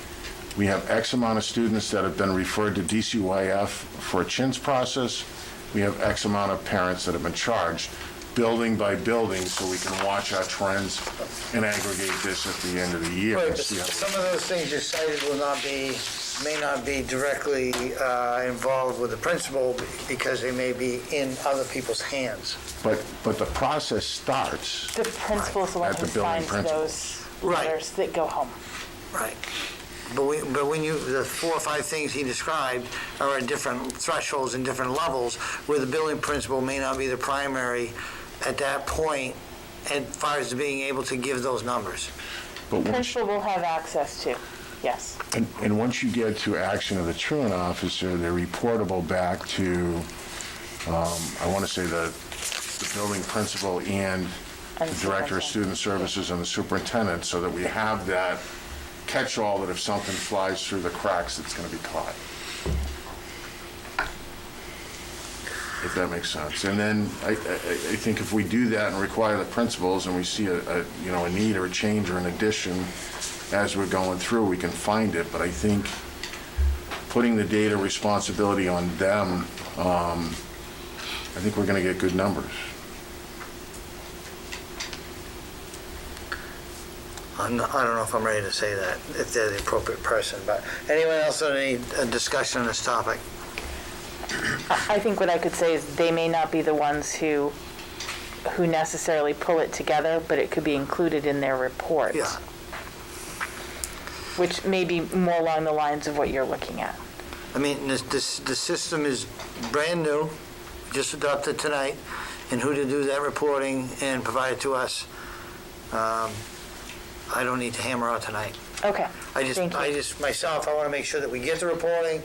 We have X amount of students that have been referred to DCYF for a CHINS process. We have X amount of parents that have been charged, building by building, so we can watch our trends and aggregate this at the end of the year. Right, and but see how some of those things you cited may not be directly involved with the principal because they may be in other people's hands. But the process starts. The principal's the one At who the building signs principal. those Right. letters that go home. Right. But when the 4 or 5 things he described are at different thresholds and different levels, where the building principal may not be the primary at that point, as far as being able to give those numbers. But once, Principal will have access to, yes. and once you get to action of the truant officer, they're reportable back to, I want to say the building principal and the director of student services and the superintendent, so that we have that catch-all that if something flies through the cracks, it's going to be caught. If that makes sense. And then I think if we do that and require the principals and we see a need or a change or an addition as we're going through, we can find it. But I think putting the data responsibility on them, I think we're going to get good numbers. I don't know if I'm ready to say that, if they're the appropriate person, but anyone else on any discussion on this topic? I think what I could say is they may not be the ones who necessarily pull it together, but it could be included in their report. Yeah. Which may be more along the lines of what you're looking at. I mean, the system is brand new, just adopted tonight, and who to do that reporting and provide it to us, I don't need to hammer out tonight. Okay, I myself, I want to make sure that we get the reporting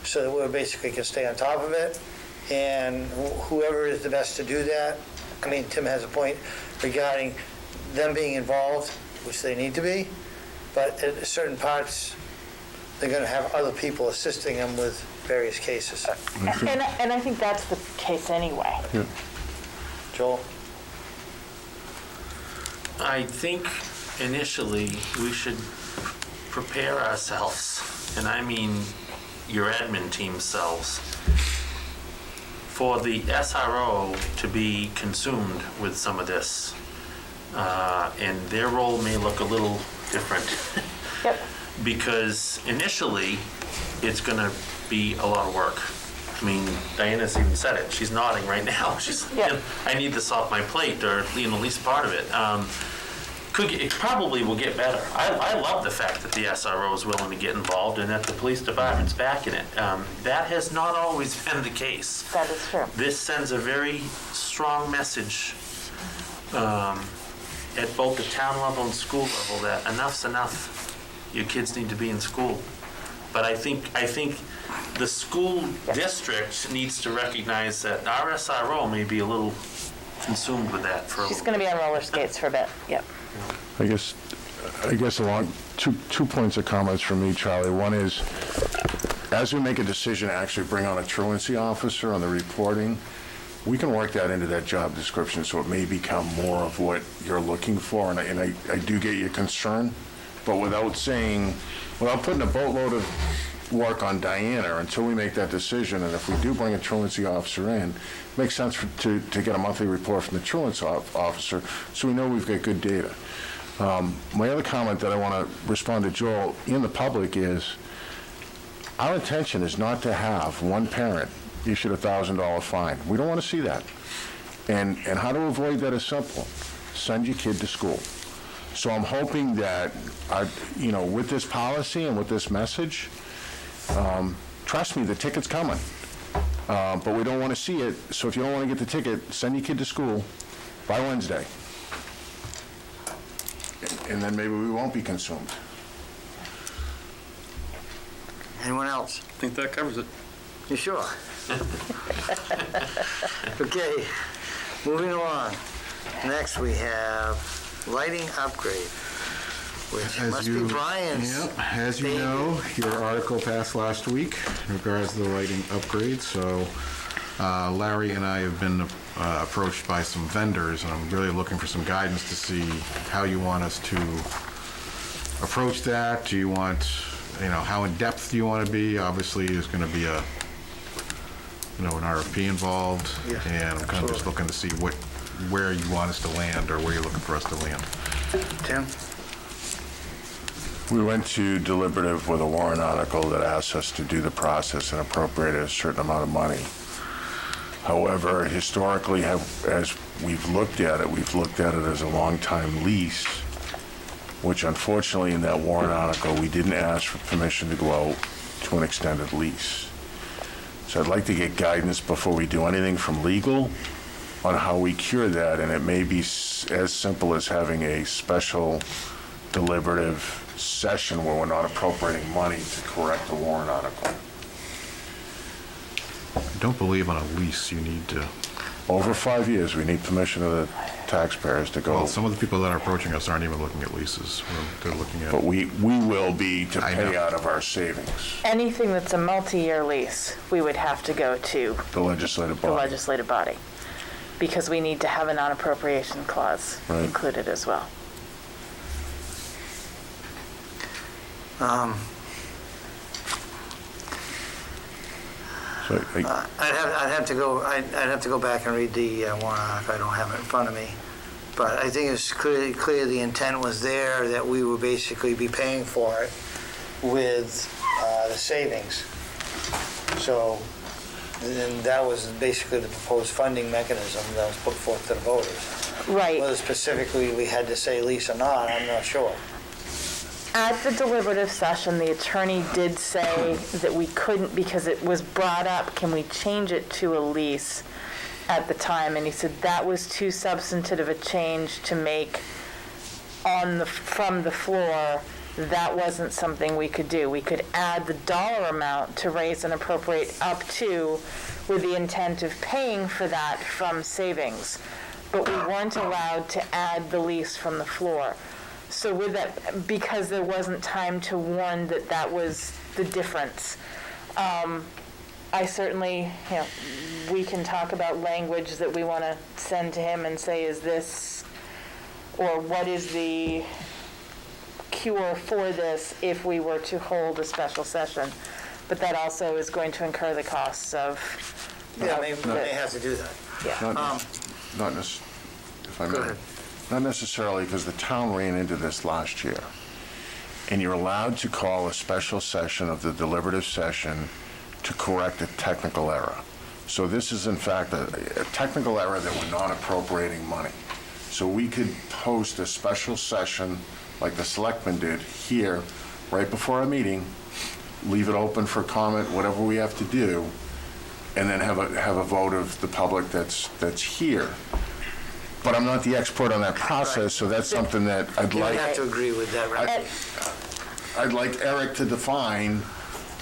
so that we basically can stay on top of it. And whoever is the best to do that, I mean, Tim has a point regarding them being involved, which they need to be, but at certain parts, they're going to have other people assisting them with various cases. and I think that's the case anyway. Yeah. Joel? I think initially we should prepare ourselves, and I mean your admin team selves, for the SRO to be consumed with some of this. And their role may look a little different. Yep. Because initially, it's gonna be a lot of work. I mean, Diana's even said it. She's nodding right now. She's, Yeah. I need this off my plate, or at least part of it. It probably will get better. I love the fact that the SRO is willing to get involved and that the police department's backing it. That has not always been the case. That is true. This sends a very strong message at both the town level and school level that enough's enough. Your kids need to be in school. But I think the school district needs to recognize that our SRO may be a little consumed with that for a She's little going to be on roller skates for a bit. Yep. I guess along two points of comments from me, Charlie. One is, as we make a decision to actually bring on a truancy officer on the reporting, we can work that into that job description so it may become more of what you're looking for. And I do get your concern, but without putting a boatload of work on Diana until we make that decision. And if we do bring a truancy officer in, it makes sense to get a monthly report from the truancy officer so we know we've got good data. My other comment that I want to respond to Joel in the public is, our intention is not to have one parent issued a $1,000 fine. We don't want to see that. And how to avoid that is simple. Send your kid to school. So I'm hoping that, with this policy and with this message, trust me, the ticket's coming. But we don't want to see it. So if you don't want to get the ticket, send your kid to school by Wednesday. And then maybe we won't be consumed. Anyone else? I think that covers it. You sure? Okay, moving along. Next, we have lighting upgrade, which must be Brian's. Yep, as you baby. know, your article passed last week in regards to the lighting upgrade, so Larry and I have been approached by some vendors, and I'm really looking for some guidance to see how you want us to approach that. Do you want how in-depth do you want to be? Obviously, there's going to be an RFP involved. Yeah, And I'm kind of just looking to see where you want us to land or where you're looking for us to land. Tim? We went to deliberative with a warrant article that asked us to do the process and appropriate a certain amount of money. However, historically, as we've looked at it as a long-time lease, which unfortunately in that warrant article, we didn't ask for permission to go out to an extended lease. So I'd like to get guidance before we do anything from legal on how we cure that, and it may be as simple as having a special deliberative session where we're not appropriating money to correct the warrant article. I don't believe on a lease you need to. Over 5 years, we need permission of the taxpayers to go. Well, some of the people that are approaching us aren't even looking at leases. They're looking at. But we will be to I pay know. out of our savings, Anything that's a multi-year lease, we would have to go to the legislative the body. legislative body, because we need to have a non-appropriation clause Right. included as well. So I'd have to go back and read the warrant article. I don't have it in front of me. But I think it's clear the intent was there that we would basically be paying for it with the savings. So then that was basically the proposed funding mechanism that was put forth to the voters. Right. Whether specifically we had to say lease or not, I'm not sure. At the deliberative session, the attorney did say that we couldn't, because it was brought up, can we change it to a lease at the time? And he said that was too substantive a change to make from the floor. That wasn't something we could do. We could add the dollar amount to raise and appropriate up to, with the intent of paying for that from savings. But we weren't allowed to add the lease from the floor. So with that, because there wasn't time to warn that that was the difference, I certainly, we can talk about language that we want to send to him and say, is this, or what is the cure for this if we were to hold a special session? But that also is going to incur the costs of. Yeah, we may have to do that. Yeah. if I Go may. ahead. Not necessarily, because the town ran into this last year. And you're allowed to call a special session of the deliberative session to correct a technical error. So this is in fact a technical error that we're not appropriating money. So we could post a special session like the selectmen did here, right before our meeting, leave it open for comment, whatever we have to do, and then have a vote of the public that's here. But I'm not the expert on that process, so that's something that I'd You like. have to agree with that, right? I'd like Eric to define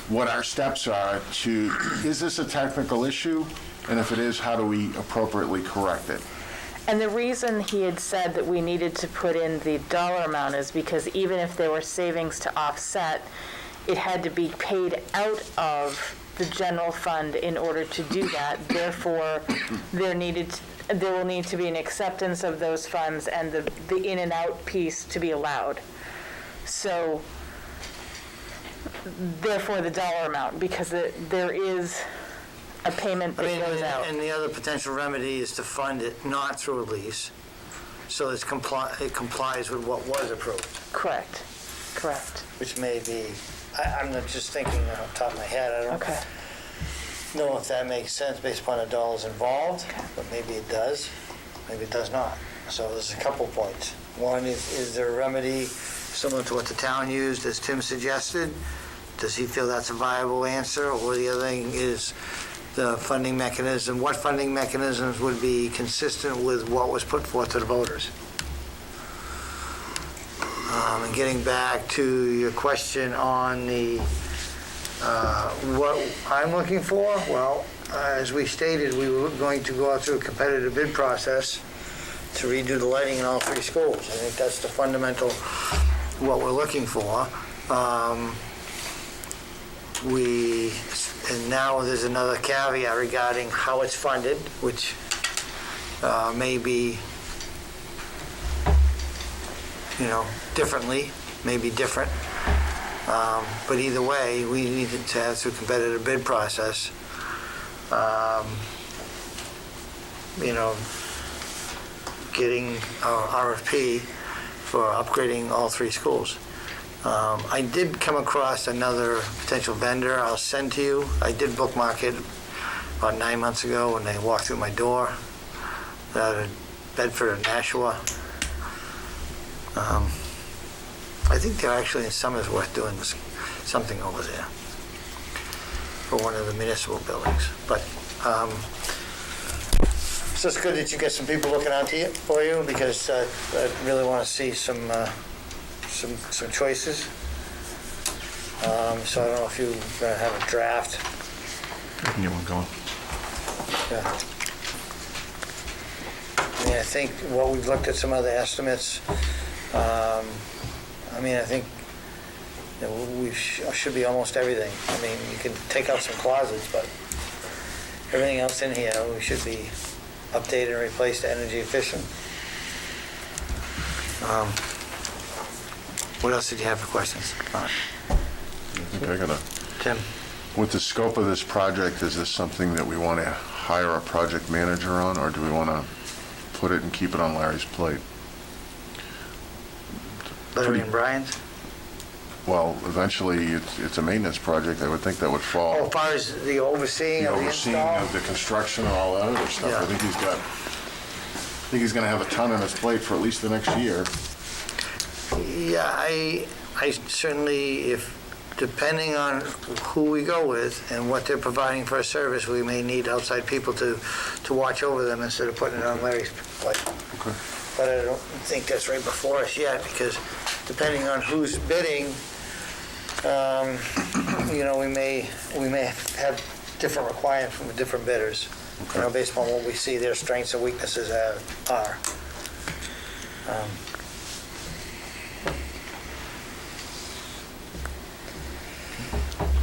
what our steps are to, is this a technical issue? And if it is, how do we appropriately correct it? And the reason he had said that we needed to put in the dollar amount is because even if there were savings to offset, it had to be paid out of the general fund in order to do that. Therefore, there will need to be an acceptance of those funds and the in and out piece to be allowed. So, therefore the dollar amount, because there is a payment that goes out. And the other potential remedy is to fund it not through a lease, so it complies with what was approved, Correct. which may be, I'm not just thinking off the top of my head, I don't Okay. know if that makes sense based upon the dollars involved, but maybe it does, maybe it does not. So there's a couple points. One is there a remedy similar to what the town used, as Tim suggested? Does he feel that's a viable answer? Or the other thing is the funding mechanism, what funding mechanisms would be consistent with what was put forth to the voters? And getting back to your question on the, what I'm looking for, well, as we stated, we were going to go out through a competitive bid process to redo the lighting in all three schools. I think that's the fundamental, what we're looking for. And now there's another caveat regarding how it's funded, which may be, differently, may be different. But either way, we needed to have through competitive bid process, getting our RFP for upgrading all 3 schools. I did come across another potential vendor I'll send to you. I did bookmark it about 9 months ago when they walked through my door, out of Bedford and Nashua. I think they're actually in Somersworth doing something over there for one of the municipal buildings. But so it's good that you get some people looking out to for you, because I really want to see some choices. So I don't know if you're going to have a draft. I can get one going. Yeah. I mean, I think we've looked at some other estimates. I think we should be almost everything. I mean, you can take out some closets, but everything else in here, we should be updated and replaced to energy efficient. What else did you have for questions? I think I got Tim? With the scope of this project, is this something that we want to hire a project manager on, or do we want to put it and keep it on Larry's plate? Larry and Brian's? Well, eventually, it's a maintenance project. I would think that would fall. As far as the overseeing of the install? Of the construction and all that other stuff. Yeah. I think he's going to have a ton on his plate for at least the next year. Yeah, I certainly, depending on who we go with and what they're providing for a service, we may need outside people to watch over them instead of putting it on Larry's plate. Okay. But I don't think that's right before us yet, because depending on who's bidding, we may have different requirements from the different bidders, based upon what we see their strengths and weaknesses are.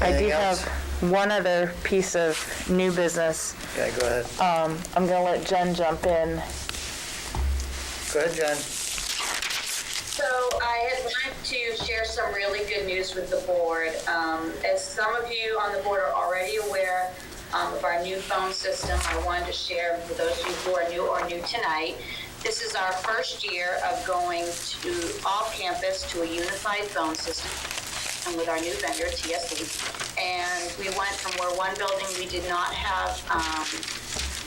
I do Anything have else? one other piece of new business. Okay, go ahead. I'm going to let Jen jump in. Go ahead, Jen. So I had wanted to share some really good news with the board. As some of you on the board are already aware of our new phone system, I wanted to share with those of you who are new or new tonight. This is our first year of going to off campus to a unified phone system with our new vendor, TSC. And we went from where one building we did not have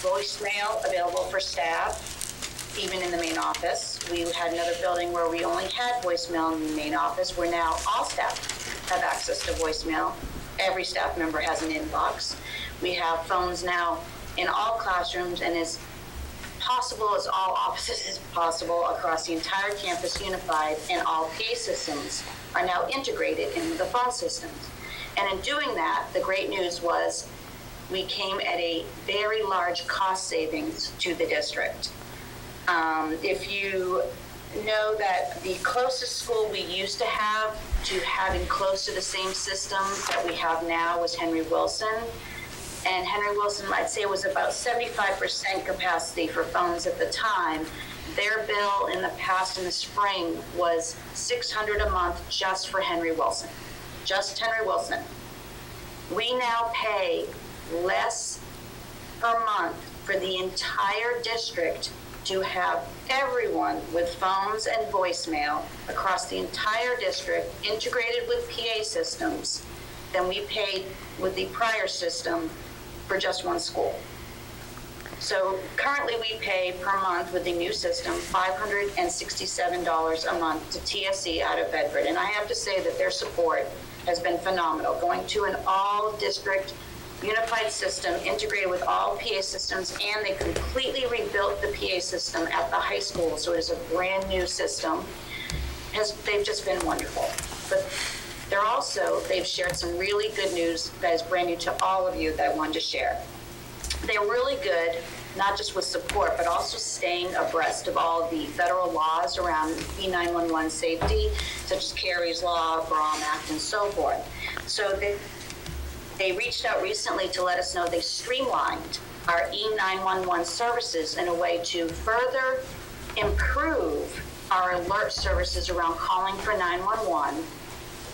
voicemail available for staff, even in the main office. We had another building where we only had voicemail in the main office, where now all staff have access to voicemail. Every staff member has an inbox. We have phones now in all classrooms, and as possible as all offices as possible across the entire campus unified, and all PA systems are now integrated into the phone systems. And in doing that, the great news was we came at a very large cost savings to the district. If you know that the closest school we used to have to having close to the same system that we have now was Henry Wilson. And Henry Wilson, I'd say, was about 75% capacity for phones at the time. Their bill in the past, in the spring, was $600 a month just for Henry Wilson. Just Henry Wilson. We now pay less per month for the entire district to have everyone with phones and voicemail across the entire district integrated with PA systems than we paid with the prior system for just one school. So currently we pay per month with the new system $567 a month to TSC out of Bedford. And I have to say that their support has been phenomenal. Going to an all-district unified system integrated with all PA systems, and they completely rebuilt the PA system at the high school, so it is a brand new system. They've just been wonderful. But they've shared some really good news that is brand new to all of you that I wanted to share. They're really good, not just with support, but also staying abreast of all the federal laws around E911 safety, such as Carey's Law, Brom Act, and so forth. So they reached out recently to let us know they streamlined our E911 services in a way to further improve our alert services around calling for 911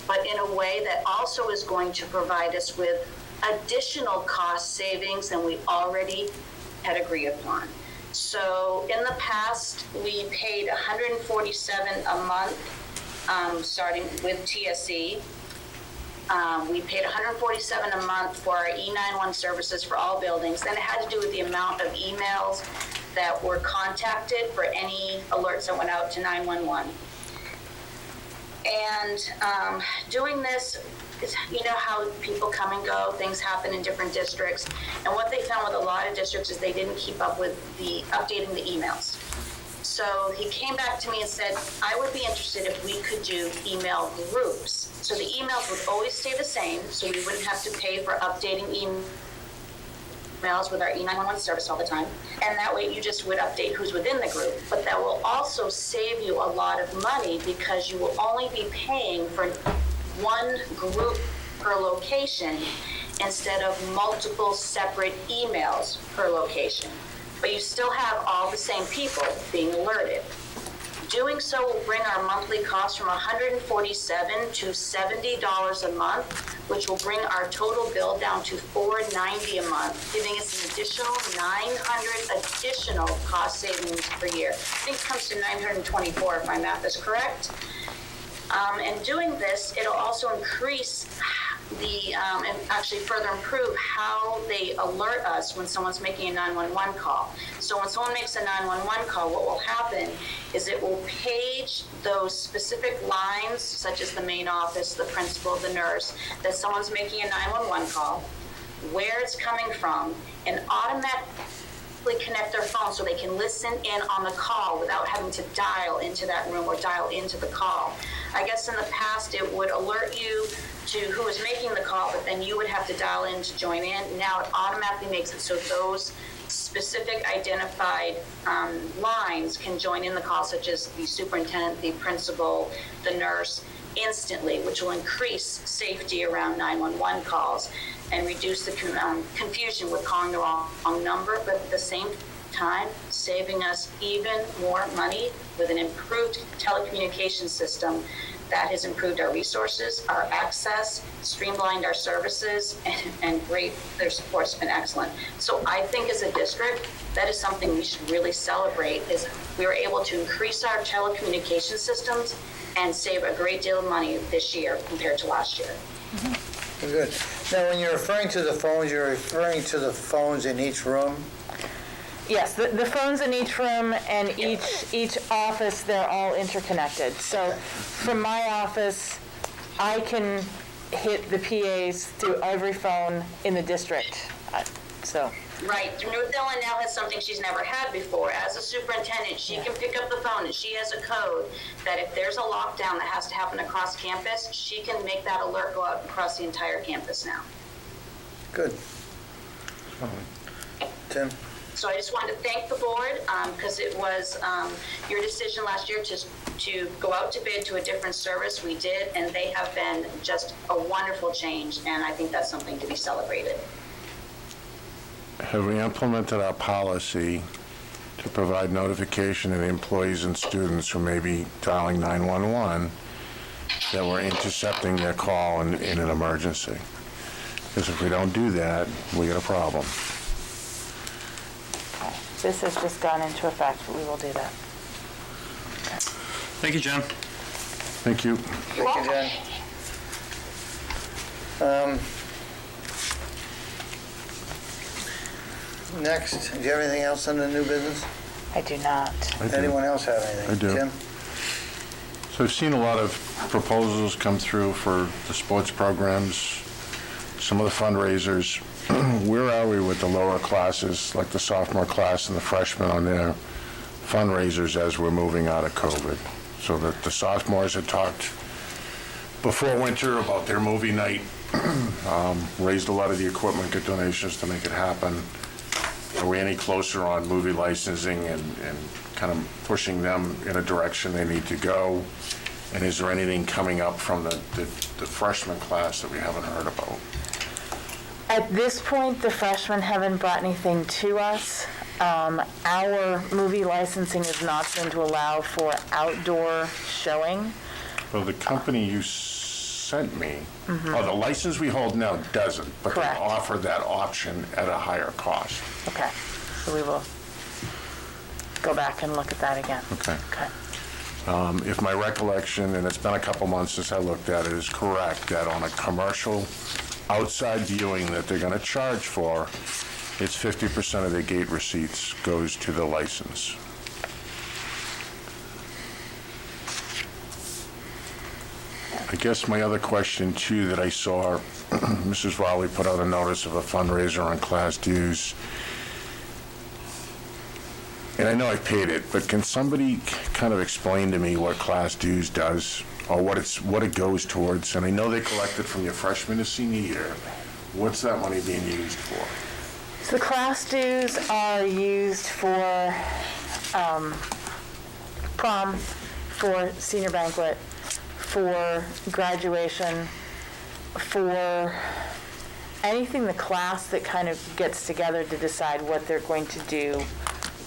but in a way that also is going to provide us with additional cost savings than we already had agreed upon. So in the past, we paid $147 a month, starting with TSE. We paid $147 a month for our E91 services for all buildings, and it had to do with the amount of emails that were contacted for any alerts that went out to 911. And doing this, you know how people come and go, things happen in different districts, and what they found with a lot of districts is they didn't keep up with updating the emails. So he came back to me and said, I would be interested if we could do email groups. So the emails would always stay the same, so we wouldn't have to pay for updating emails with our E911 service all the time. And that way you just would update who's within the group. But that will also save you a lot of money because you will only be paying for one group per location instead of multiple separate emails per location. But you still have all the same people being alerted. Doing so will bring our monthly cost from $147 to $70 a month, which will bring our total bill down to $490 a month, giving us an additional $900 additional cost savings per year. I think it comes to $924 if my math is correct. And doing this, it'll also increase and actually further improve how they alert us when someone's making a 911 call. So when someone makes a 911 call, what will happen is it will page those specific lines, such as the main office, the principal, the nurse, that someone's making a 911 call, where it's coming from, and automatically connect their phone so they can listen in on the call without having to dial into that room or dial into the call. I guess in the past it would alert you to who is making the call, but then you would have to dial in to join in. Now it automatically makes it so those specific identified lines can join in the call, such as the superintendent, the principal, the nurse, instantly, which will increase safety around 911 calls and reduce the confusion with calling the wrong number, but at the same time, saving us even more money with an improved telecommunication system that has improved our resources, our access, streamlined our services, and great, their support's been excellent. So I think as a district, that is something we should really celebrate, is we were able to increase our telecommunication systems and save a great deal of money this year compared to last year. Good. Now, when you're referring to the phones, you're referring to the phones in each room? Yes, the phones in each room and each office, they're all interconnected. So from my office, I can hit the PAs through every phone in the district. Right. North Ellen now has something she's never had before. As a superintendent, she can pick up the phone and she has a code that if there's a lockdown that has to happen across campus, she can make that alert go out across the entire campus now. Good. Tim? So I just wanted to thank the board because it was your decision last year to go out to bid to a different service. We did, and they have been just a wonderful change, and I think that's something to be celebrated. Have we implemented our policy to provide notification to the employees and students who may be dialing 911 that we're intercepting their call in an emergency? Because if we don't do that, we got a problem. This has just gone into effect. We will do that. Thank you, Jen. Thank you. Thank you, Jen. Next, do you have anything else on the new business? I do not. I do. Anyone else have anything? I do. Tim? So I've seen a lot of proposals come through for the sports programs, some of the fundraisers. Where are we with the lower classes, like the sophomore class and the freshmen on their fundraisers as we're moving out of COVID? So that the sophomores had talked before winter about their movie night, raised a lot of the equipment, get donations to make it happen. Are we any closer on movie licensing and kind of pushing them in a direction they need to go? And is there anything coming up from the freshman class that we haven't heard about? At this point, the freshmen haven't brought anything to us. Our movie licensing is not going to allow for outdoor showing. Well, the company you sent me, oh, the license we hold now doesn't, but they Correct. offer that option at a higher cost. Okay, so we will go back and look at that again. Okay. Okay. If my recollection, and it's been a couple months since I looked at it, is correct, that on a commercial outside viewing that they're going to charge for, it's 50% of the gate receipts goes to the license. I guess my other question too that I saw, Mrs. Rowley put out a notice of a fundraiser on class dues. And I know I paid it, but can somebody kind of explain to me what class dues does, or what it goes towards? And I know they collect it from your freshman to senior year. What's that money being used for? So the class dues are used for prom, for senior banquet, for graduation, for anything the class that kind of gets together to decide what they're going to do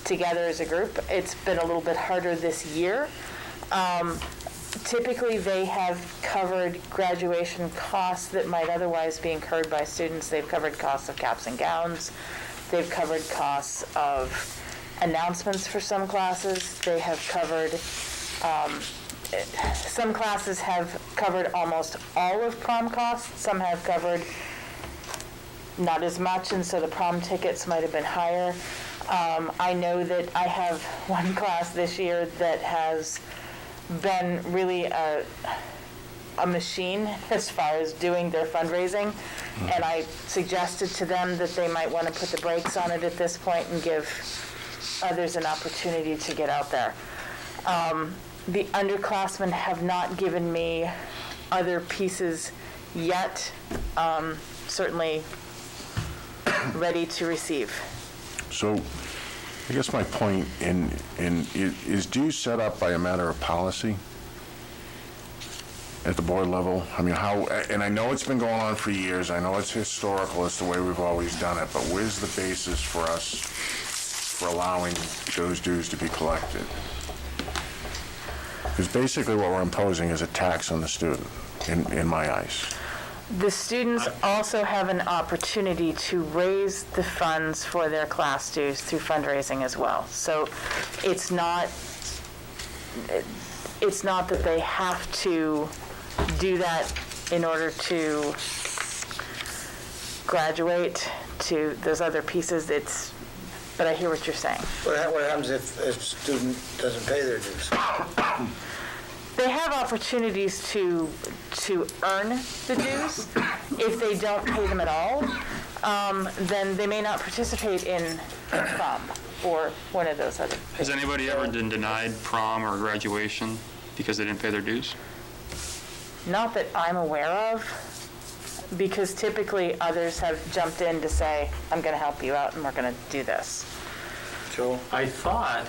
together as a group. It's been a little bit harder this year. Typically, they have covered graduation costs that might otherwise be incurred by students. They've covered costs of caps and gowns. They've covered costs of announcements for some classes. They have covered, some classes have covered almost all of prom costs. Some have covered not as much, and so the prom tickets might have been higher. I know that I have one class this year that has been really a machine as far as doing their fundraising, and I suggested to them that they might want to put the brakes on it at this point and give others an opportunity to get out there. The underclassmen have not given me other pieces yet, certainly ready to receive. So I guess my point is dues set up by a matter of policy at the board level? I mean, how, and I know it's been going on for years, I know it's historical, it's the way we've always done it, but where's the basis for us for allowing those dues to be collected? Because basically what we're imposing is a tax on the student, in my eyes. The students also have an opportunity to raise the funds for their class dues through fundraising as well. So it's not that they have to do that in order to graduate to those other pieces. But I hear what you're saying. What happens if a student doesn't pay their dues? They have opportunities to earn the dues. If they don't pay them at all, then they may not participate in prom or one of those other things. Has anybody ever been denied prom or graduation because they didn't pay their dues? Not that I'm aware of, because typically others have jumped in to say, I'm going to help you out and we're going to do this. Joel? I thought,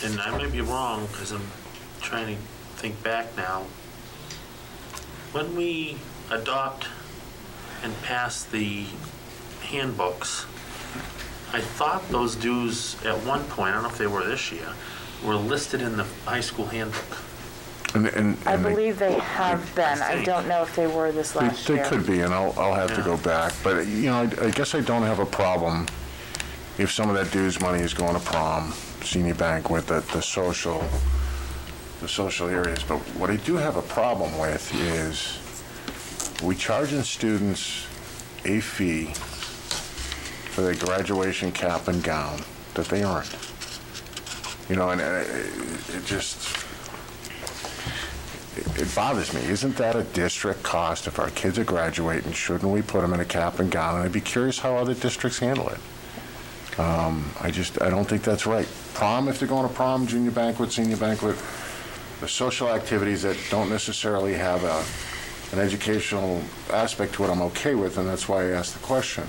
and I may be wrong because I'm trying to think back now, when we adopt and pass the handbooks, I thought those dues at one point, I don't know if they were this year, were listed in the high school handbook. I believe they have been. I don't know if they were this last year. They could be, and I'll have to go back. But, you know, I guess I don't have a problem if some of that dues money is going to prom, senior banquet, the social areas. But what I do have a problem with is we charging students a fee for their graduation cap and gown that they earned. You know, and it just... It bothers me. Isn't that a district cost? If our kids are graduating, shouldn't we put them in a cap and gown? And I'd be curious how other districts handle it. I don't think that's right. Prom, if they're going to prom, junior banquet, senior banquet, the social activities that don't necessarily have an educational aspect to it, I'm okay with, and that's why I asked the question.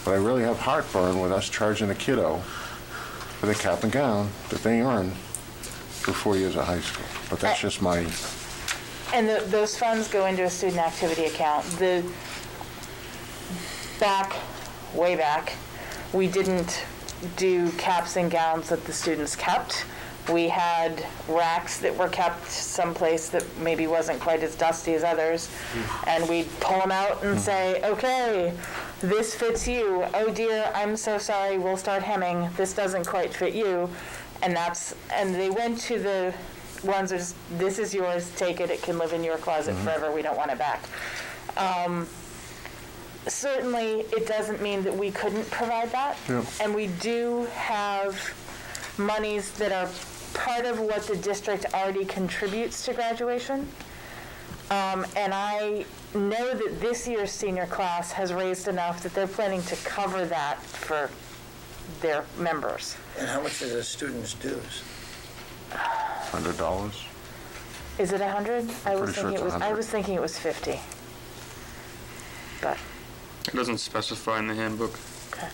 But I really have heartburn with us charging a kiddo for the cap and gown that they earn for 4 years of high school. But that's just my... And those funds go into a student activity account. Way back, we didn't do caps and gowns that the students kept. We had racks that were kept someplace that maybe wasn't quite as dusty as others, and we'd pull them out and say, okay, this fits you. Oh dear, I'm so sorry, we'll start hemming. This doesn't quite fit you. And they went to the ones that, this is yours, take it, it can live in your closet forever, we don't want it back. Certainly, it doesn't mean that we couldn't provide that. Yep. And we do have monies that are part of what the district already contributes to graduation. And I know that this year's senior class has raised enough that they're planning to cover that for their members. And how much is a student's dues? $100? Is it 100? I was Pretty sure thinking it's it was. I 100. was thinking it was 50. But It doesn't specify in the handbook. okay.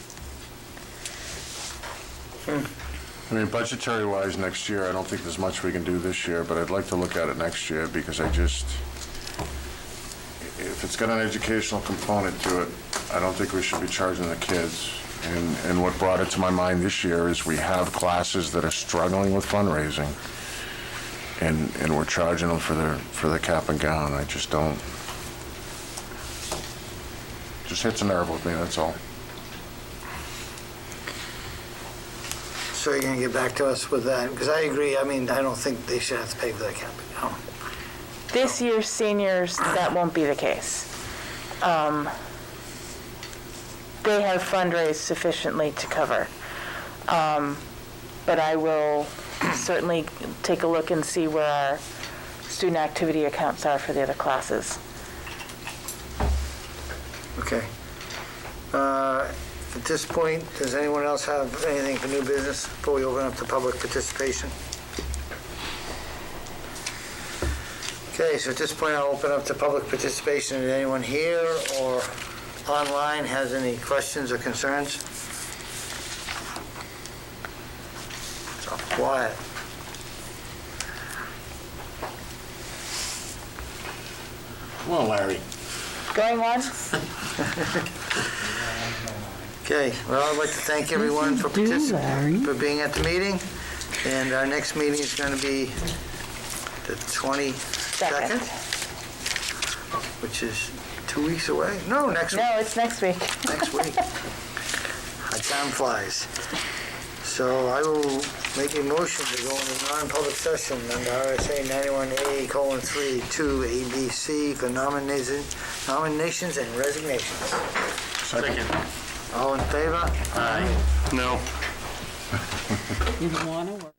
I mean, budgetary-wise, next year, I don't think there's much we can do this year, but I'd like to look at it next year, because if it's got an educational component to it, I don't think we should be charging the kids. And what brought it to my mind this year is we have classes that are struggling with fundraising, and we're charging them for their cap and gown. I just don't, just hits a nerve with me, that's all. So you're gonna get back to us with that? Because I agree, I mean, I don't think they should have to pay for that cap and gown. This year's seniors, that won't be the case. They have fundraised sufficiently to cover. But I will certainly take a look and see where our student activity accounts are for the other classes. Okay. At this point, does anyone else have anything for new business before we open up to public participation? Okay, so at this point, I'll open up to public participation. Is anyone here or online has any questions or concerns? It's all quiet. Come on, Larry. Going once? Okay, well, I'd like to thank everyone for participating, for being at the meeting. And our next meeting is going to be the 22nd, which is 2 weeks away. No, next week. No, it's next week. Next week. How time flies. So I will make a motion to go into non-public session under RSA 91A:3, 2 ABC for nominations and resignations. Second. All in favor? Aye. No. You don't want to work.